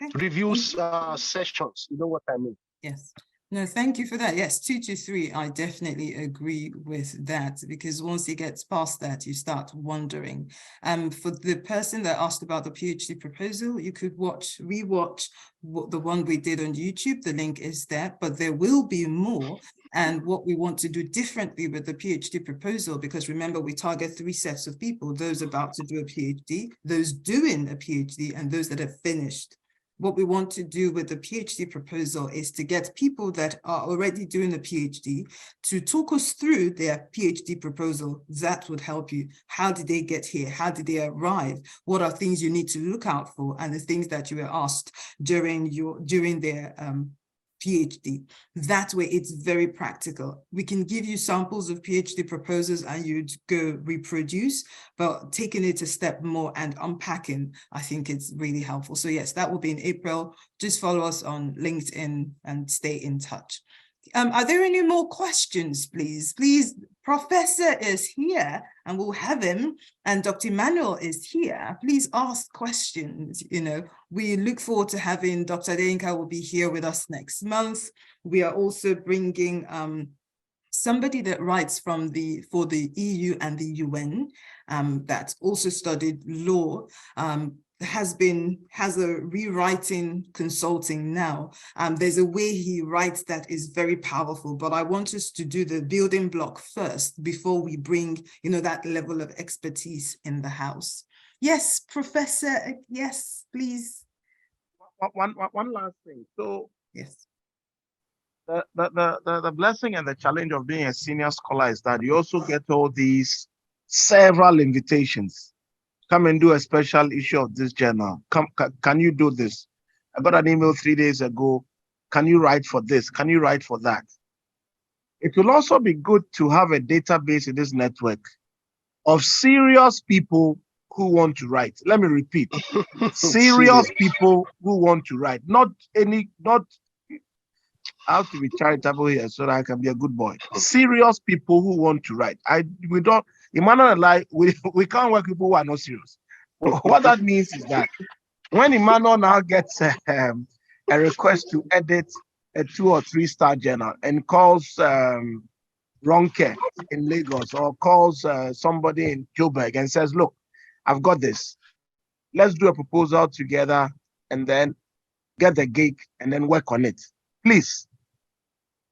Okay. Reviews sessions, you know what I mean? Yes. No, thank you for that. Yes, 2 to 3, I definitely agree with that, because once it gets past that, you start wondering. For the person that asked about the PhD proposal, you could rewatch the one we did on YouTube. The link is there, but there will be more. And what we want to do differently with the PhD proposal, because remember, we target 3 sets of people: those about to do a PhD, those doing a PhD, and those that have finished. What we want to do with the PhD proposal is to get people that are already doing a PhD to talk us through their PhD proposal. That would help you. How did they get here? How did they arrive? What are things you need to look out for? And the things that you were asked during their PhD. That way, it's very practical. We can give you samples of PhD proposals and you'd go reproduce, but taking it a step more and unpacking, I think it's really helpful. So yes, that will be in April. Just follow us on LinkedIn and stay in touch. Are there any more questions, please? Please, Professor is here and we'll have him, and Dr. Emmanuel is here. Please ask questions. We look forward to having Dr. Adeyinka will be here with us next month. We are also bringing somebody that writes for the EU and the UN that also studied law. has a rewriting consulting now. There's a way he writes that is very powerful, but I want us to do the building block first before we bring, that level of expertise in the house. Yes, Professor. Yes, please. One last thing. So yes, the blessing and the challenge of being a senior scholar is that you also get all these several invitations. Come and do a special issue of this journal. Can you do this? I got an email 3 days ago. Can you write for this? Can you write for that? It will also be good to have a database in this network of serious people who want to write. Let me repeat. Serious people who want to write. Not I have to be charitable here so that I can be a good boy. Serious people who want to write. Emmanuel and I, we can't work with people who are not serious. What that means is that when Emmanuel now gets a request to edit a 2 or 3 star journal and calls Ronke in Lagos or calls somebody in Joburg and says, look, I've got this. Let's do a proposal together and then get the gig and then work on it. Please,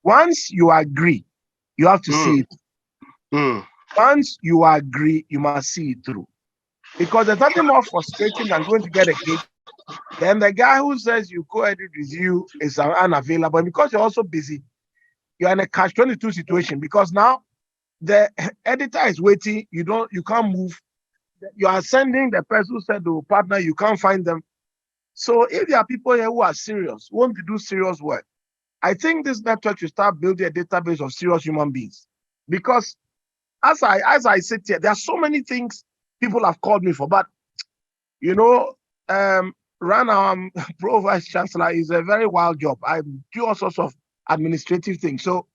once you agree, you have to see it. Once you agree, you must see it through. Because there's nothing more frustrating than going to get a gig. Then the guy who says you co-edit with you is unavailable. And because you're also busy, you're in a catch-22 situation because now the editor is waiting. You can't move. You are sending the person who said to partner, you can't find them. So if there are people here who are serious, who want to do serious work, I think this network should start building a database of serious human beings. Because as I sit here, there are so many things people have called me for. But, Rana, Pro Vice Chancellor, is a very wild job. I do all sorts of administrative things. So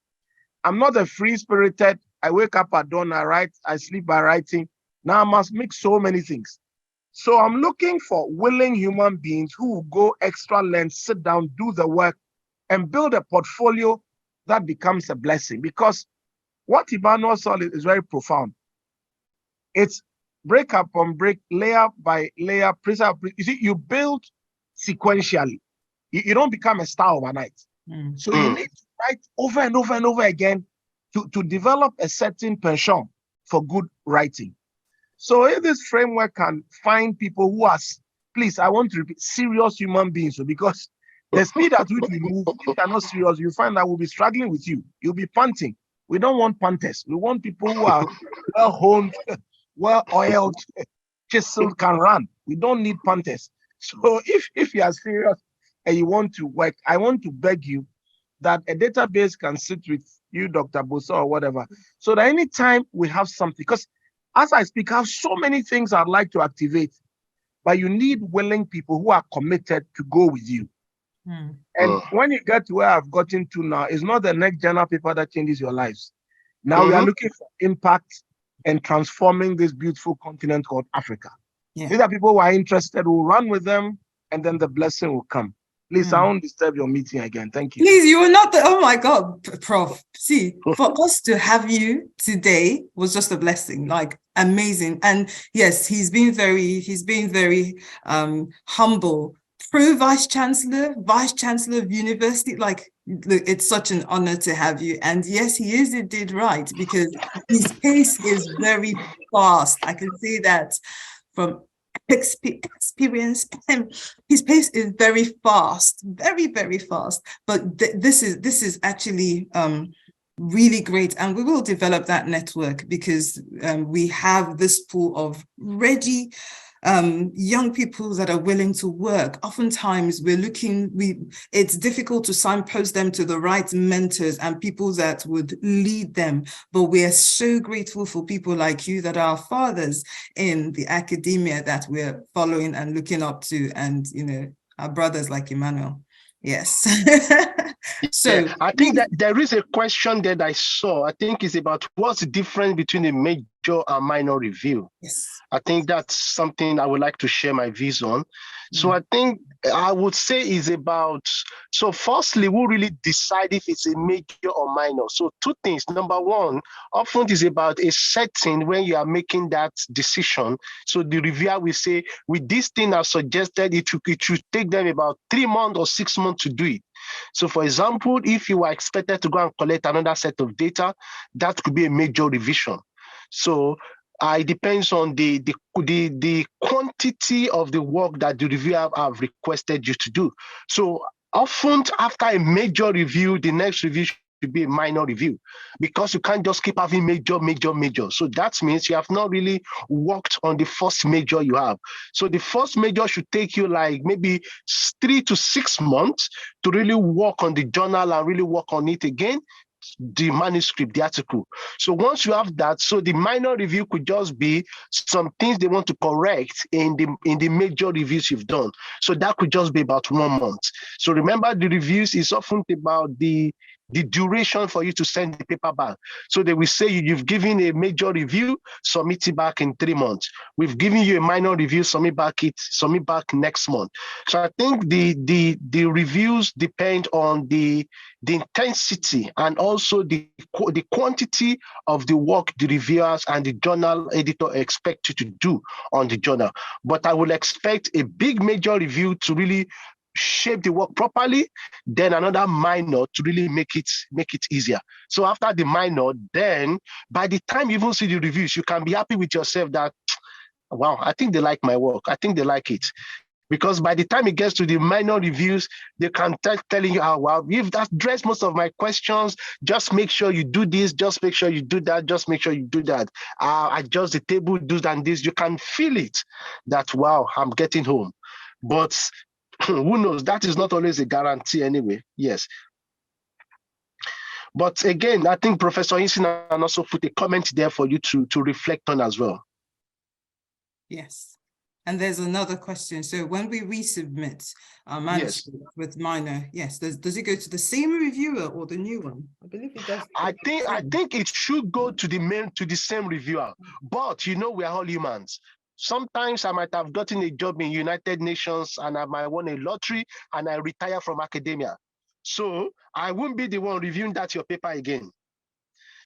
I'm not a free-spirited, I wake up at dawn, I write, I sleep by writing. Now I must mix so many things. So I'm looking for willing human beings who will go extra length, sit down, do the work, and build a portfolio that becomes a blessing. Because what Emmanuel saw is very profound. It's break upon break, layer by layer, you see, you build sequentially. You don't become a star overnight. So you need to write over and over and over again to develop a certain penchant for good writing. So if this framework can find people who are, please, I want to repeat, serious human beings, so because the speed at which we move, if you're not serious, you find that we'll be struggling with you. You'll be panting. We don't want panters. We want people who are well-honed, well-oiled, chiseled, can run. We don't need panters. So if you are serious and you want to work, I want to beg you that a database can sit with you, Dr. Bosa, or whatever, so that anytime we have something, because as I speak, I have so many things I'd like to activate, but you need willing people who are committed to go with you. And when you get to where I've gotten to now, it's not the next journal paper that changes your lives. Now we are looking for impact and transforming this beautiful continent called Africa. These are people who are interested, who will run with them, and then the blessing will come. Please, I won't disturb your meeting again. Thank you. Please, you were not oh my God, Prof. See, for us to have you today was just a blessing, like amazing. And yes, he's been very humble. Pro Vice Chancellor of University, like, look, it's such an honor to have you. And yes, he is indeed right, because his pace is very fast. I can say that from experience. His pace is very fast, very, very fast. But this is actually really great, and we will develop that network because we have this pool of ready young people that are willing to work. Oftentimes it's difficult to signpost them to the right mentors and people that would lead them, but we are so grateful for people like you that are fathers in the academia that we're following and looking up to, and our brothers like Emmanuel. Yes. So I think that there is a question that I saw. I think it's about what's the difference between a major major and minor review. Yes. I think that's something I would like to share my views on. So I think I would say is about, so firstly, we really decide if it's a major or minor. So two things. Number one, often is about a setting when you are making that decision. So the reviewer will say, with this thing I've suggested, it should take them about 3 months or 6 months to do it. So for example, if you are expected to go and collect another set of data, that could be a major revision. So it depends on the quantity of the work that the reviewer have requested you to do. So often after a major review, the next review should be a minor review, because you can't just keep having major. So that means you have not really worked on the first major you have. So the first major should take you like maybe 3 to 6 months to really work on the journal and really work on it again, the manuscript, the article. So once you have that, so the minor review could just be some things they want to correct in the major reviews you've done. So that could just be about 1 month. So remember, the reviews is often about the duration for you to send the paper back. So they will say you've given a major review, submit it back in 3 months. We've given you a minor review, submit back next month. So I think the reviews depend on the intensity and also the quantity of the work the reviewers and the journal editor expect you to do on the journal. But I will expect a big major review to really shape the work properly, then another minor to really make it easier. So after the minor, then by the time you even see the reviews, you can be happy with yourself that, wow, I think they like my work. I think they like it. Because by the time it gets to the minor reviews, they can telling you, oh, wow, you've addressed most of my questions. Just make sure you do this. Just make sure you do that. Just make sure you do that. Adjust the table, do that and this. You can feel it that, wow, I'm getting home. But who knows? That is not always a guarantee anyway. Yes. But again, I think Professor Insina also put a comment there for you to reflect on as well. Yes. And there's another question. So when we resubmit our manuscript with minor, yes, does it go to the same reviewer or the new one? I believe it does. I think it should go to the same reviewer. But we are all humans. Sometimes I might have gotten a job in United Nations and I might won a lottery and I retire from academia. So I won't be the one reviewing your paper again.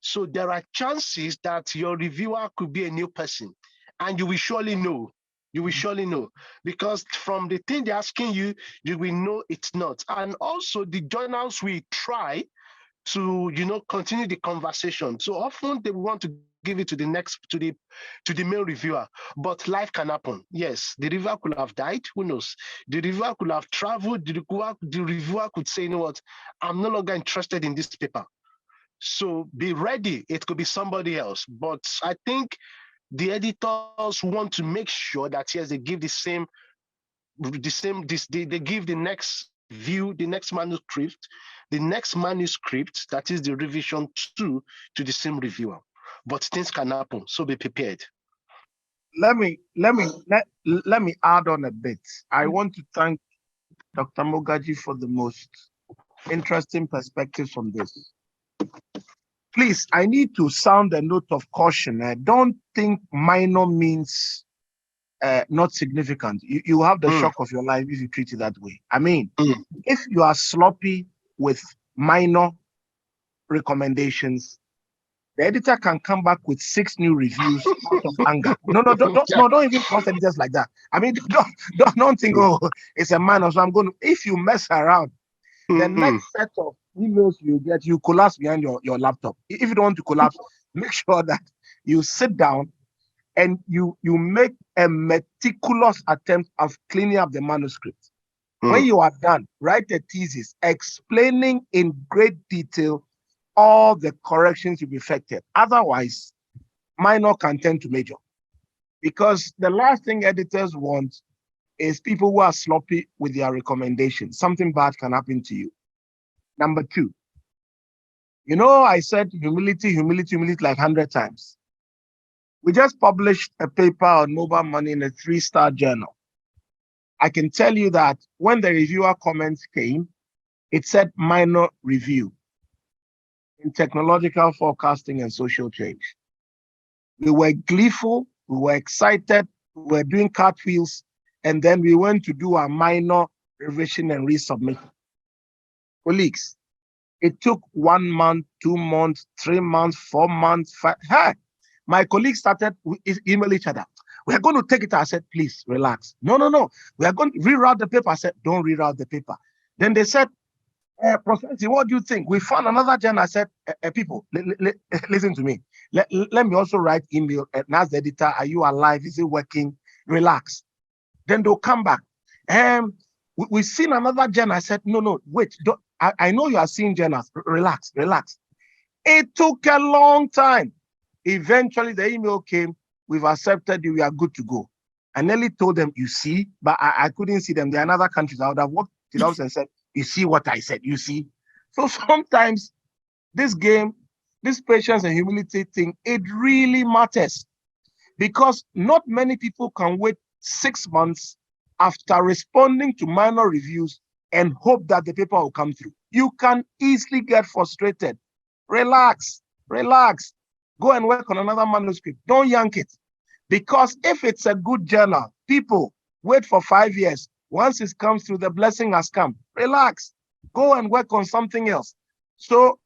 So there are chances that your reviewer could be a new person, and you will surely know. You will surely know, because from the thing they're asking you, you will know it's not. And also the journals will try to continue the conversation. So often they want to give it to the male reviewer, but life can happen. Yes, the reviewer could have died. Who knows? The reviewer could have traveled. The reviewer could say, you know what, I'm no longer interested in this paper. So be ready. It could be somebody else. But I think the editors want to make sure that yes, they give they give the next view, the next manuscript, that is the revision to the same reviewer. But things can happen, so be prepared. Let me add on a bit. I want to thank Dr. Mogaji for the most interesting perspectives on this. Please, I need to sound a note of caution. I don't think minor means not significant. You have the shock of your life if you treat it that way. I mean, if you are sloppy with minor recommendations, the editor can come back with 6 new reviews out of anger. Don't even cross editors like that. I mean, don't think, oh, it's a minor, so I'm going to. If you mess around, the next set of emails you get, you collapse behind your laptop. If you don't want to collapse, make sure that you sit down and you make a meticulous attempt of cleaning up the manuscript. When you are done, write a thesis explaining in great detail all the corrections you've effected. Otherwise, minor can tend to major. Because the last thing editors want is people who are sloppy with their recommendations. Something bad can happen to you. Number 2, I said humility like 100 times. We just published a paper on mobile money in a 3-star journal. I can tell you that when the reviewer comments came, it said minor review in technological forecasting and social change. We were gleeful, we were excited, we were doing cartwheels, and then we went to do a minor revision and resubmission. Colleagues, it took 1 month, 2 months, 3 months, 4 months, 5. Hey, my colleagues started email each other. We are going to take it. I said, please relax. No. We are going to reroute the paper. I said, don't reroute the paper. Then they said, Professor, what do you think? We found another journal. I said, people, listen to me. Let me also write email and ask the editor, are you alive? Is it working? Relax. Then they'll come back. We've seen another journal. I said, no, wait. I know you are seeing journals. Relax. It took a long time. Eventually, the email came. We've accepted you. We are good to go. I nearly told them, you see, but I couldn't see them. They're in other countries. I would have walked to the house and said, you see what I said, you see. So sometimes this game, this patience and humility thing, it really matters, because not many people can wait 6 months after responding to minor reviews and hope that the paper will come through. You can easily get frustrated. Relax. Go and work on another manuscript. Don't yank it. Because if it's a good journal, people wait for 5 years. Once it comes through, the blessing has come. Relax. Go and work on something else. So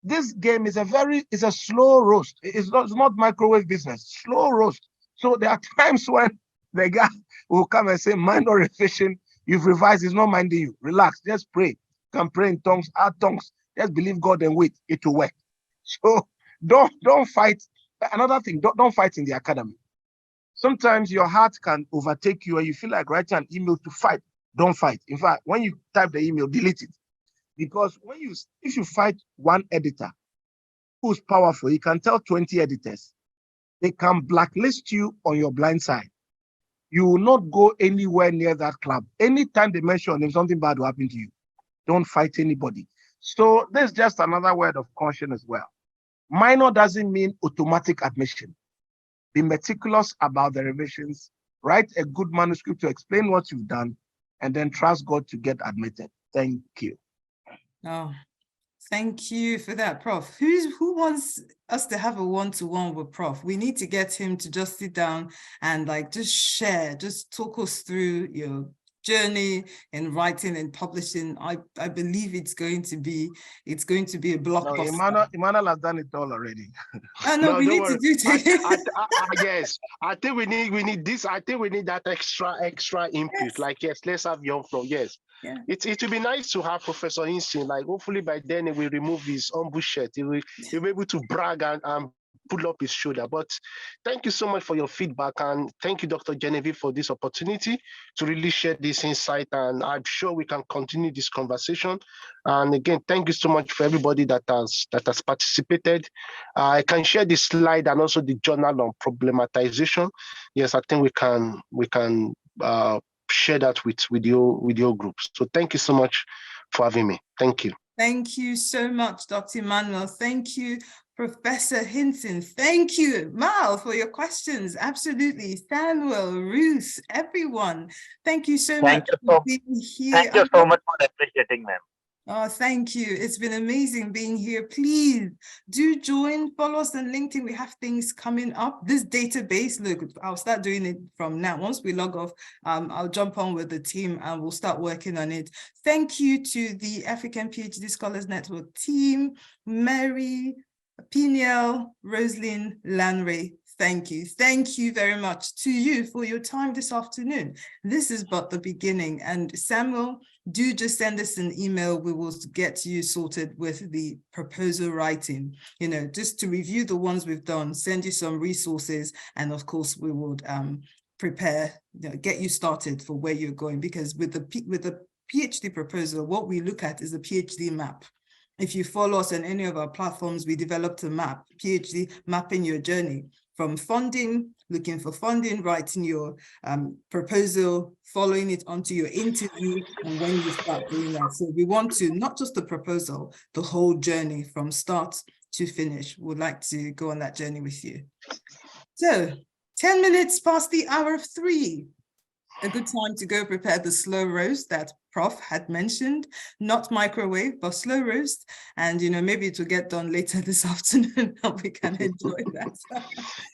this game is a slow roast. It's not microwave business. Slow roast. So there are times when the guy will come and say, minor revision, you've revised, it's not minding you. Relax. Just pray. You can pray in tongues, add tongues. Just believe God and wait. It will work. So don't fight. Another thing, don't fight in the academy. Sometimes your heart can overtake you and you feel like writing an email to fight. Don't fight. In fact, when you type the email, delete it. Because if you fight one editor who's powerful, he can tell 20 editors. They can blacklist you on your blind side. You will not go anywhere near that club. Anytime they mention him, something bad will happen to you. Don't fight anybody. So there's just another word of caution as well. Minor doesn't mean automatic admission. Be meticulous about the revisions, write a good manuscript to explain what you've done, and then trust God to get admitted. Thank you. Oh, thank you for that, Prof. Who wants us to have a one-to-one with Prof? We need to get him to just sit down and just share, just talk us through your journey in writing and publishing. I believe it's going to be a blockbuster. No, Emmanuel has done it all already. No, we need to do it. Yes, I think we need this. I think we need that extra input. Yes. Yes, let's have your flow. Yes. Yeah. It will be nice to have Professor Hinson. Hopefully by then he will remove his humble shirt. He'll be able to brag and pull up his shoulder. But thank you so much for your feedback, and thank you, Dr. Genevieve, for this opportunity to really share this insight. And I'm sure we can continue this conversation. And again, thank you so much for everybody that has participated. I can share the slide and also the journal on problematization. Yes, I think we can share that with your groups. So thank you so much for having me. Thank you. Thank you so much, Dr. Emmanuel. Thank you, Professor Hinson. Thank you, Mal, for your questions. Absolutely. Samuel, Ruth, everyone. Thank you so much for being here. Thank you so much for appreciating, ma'am. Oh, thank you. It's been amazing being here. Please do join, follow us on LinkedIn. We have things coming up. This database, look, I'll start doing it from now. Once we log off, I'll jump on with the team and we'll start working on it. Thank you to the African PhD Scholars Network team, Mary, Peniel, Roslyn, Lanray. Thank you. Thank you very much to you for your time this afternoon. This is but the beginning. And Samuel, do just send us an email. We will get you sorted with the proposal writing, just to review the ones we've done, send you some resources. And of course, we would prepare, get you started for where you're going. Because with the PhD proposal, what we look at is a PhD map. If you follow us on any of our platforms, we developed a map, PhD, mapping your journey from funding, looking for funding, writing your proposal, following it onto your interview, and when you start doing that. So we want to, not just the proposal, the whole journey from start to finish. We'd like to go on that journey with you. So 10 minutes past the hour of 3. A good time to go prepare the slow roast that Prof had mentioned, not microwave, but slow roast. And, maybe it will get done later this afternoon and we can enjoy that.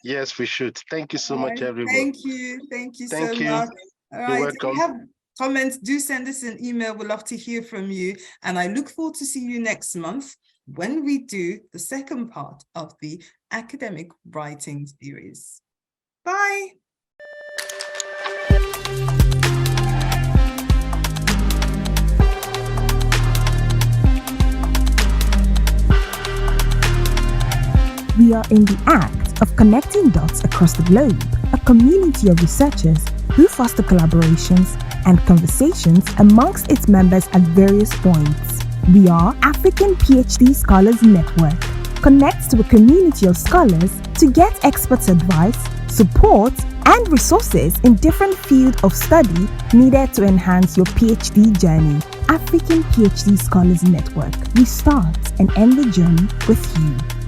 Yes, we should. Thank you so much, everyone. Thank you. Thank you so Thank you. much. All right. You're If you welcome. have comments, do send us an email. We'd love to hear from you. And I look forward to see you next month when we do the second part of the academic writing series. Bye. We are in the act of connecting dots across the globe, a community of researchers who foster collaborations and conversations amongst its members at various points. We are African PhD Scholars Network. Connect to a community of scholars to get expert advice, support, and resources in different fields of study needed to enhance your PhD journey. African PhD Scholars Network. We start and end the journey with you.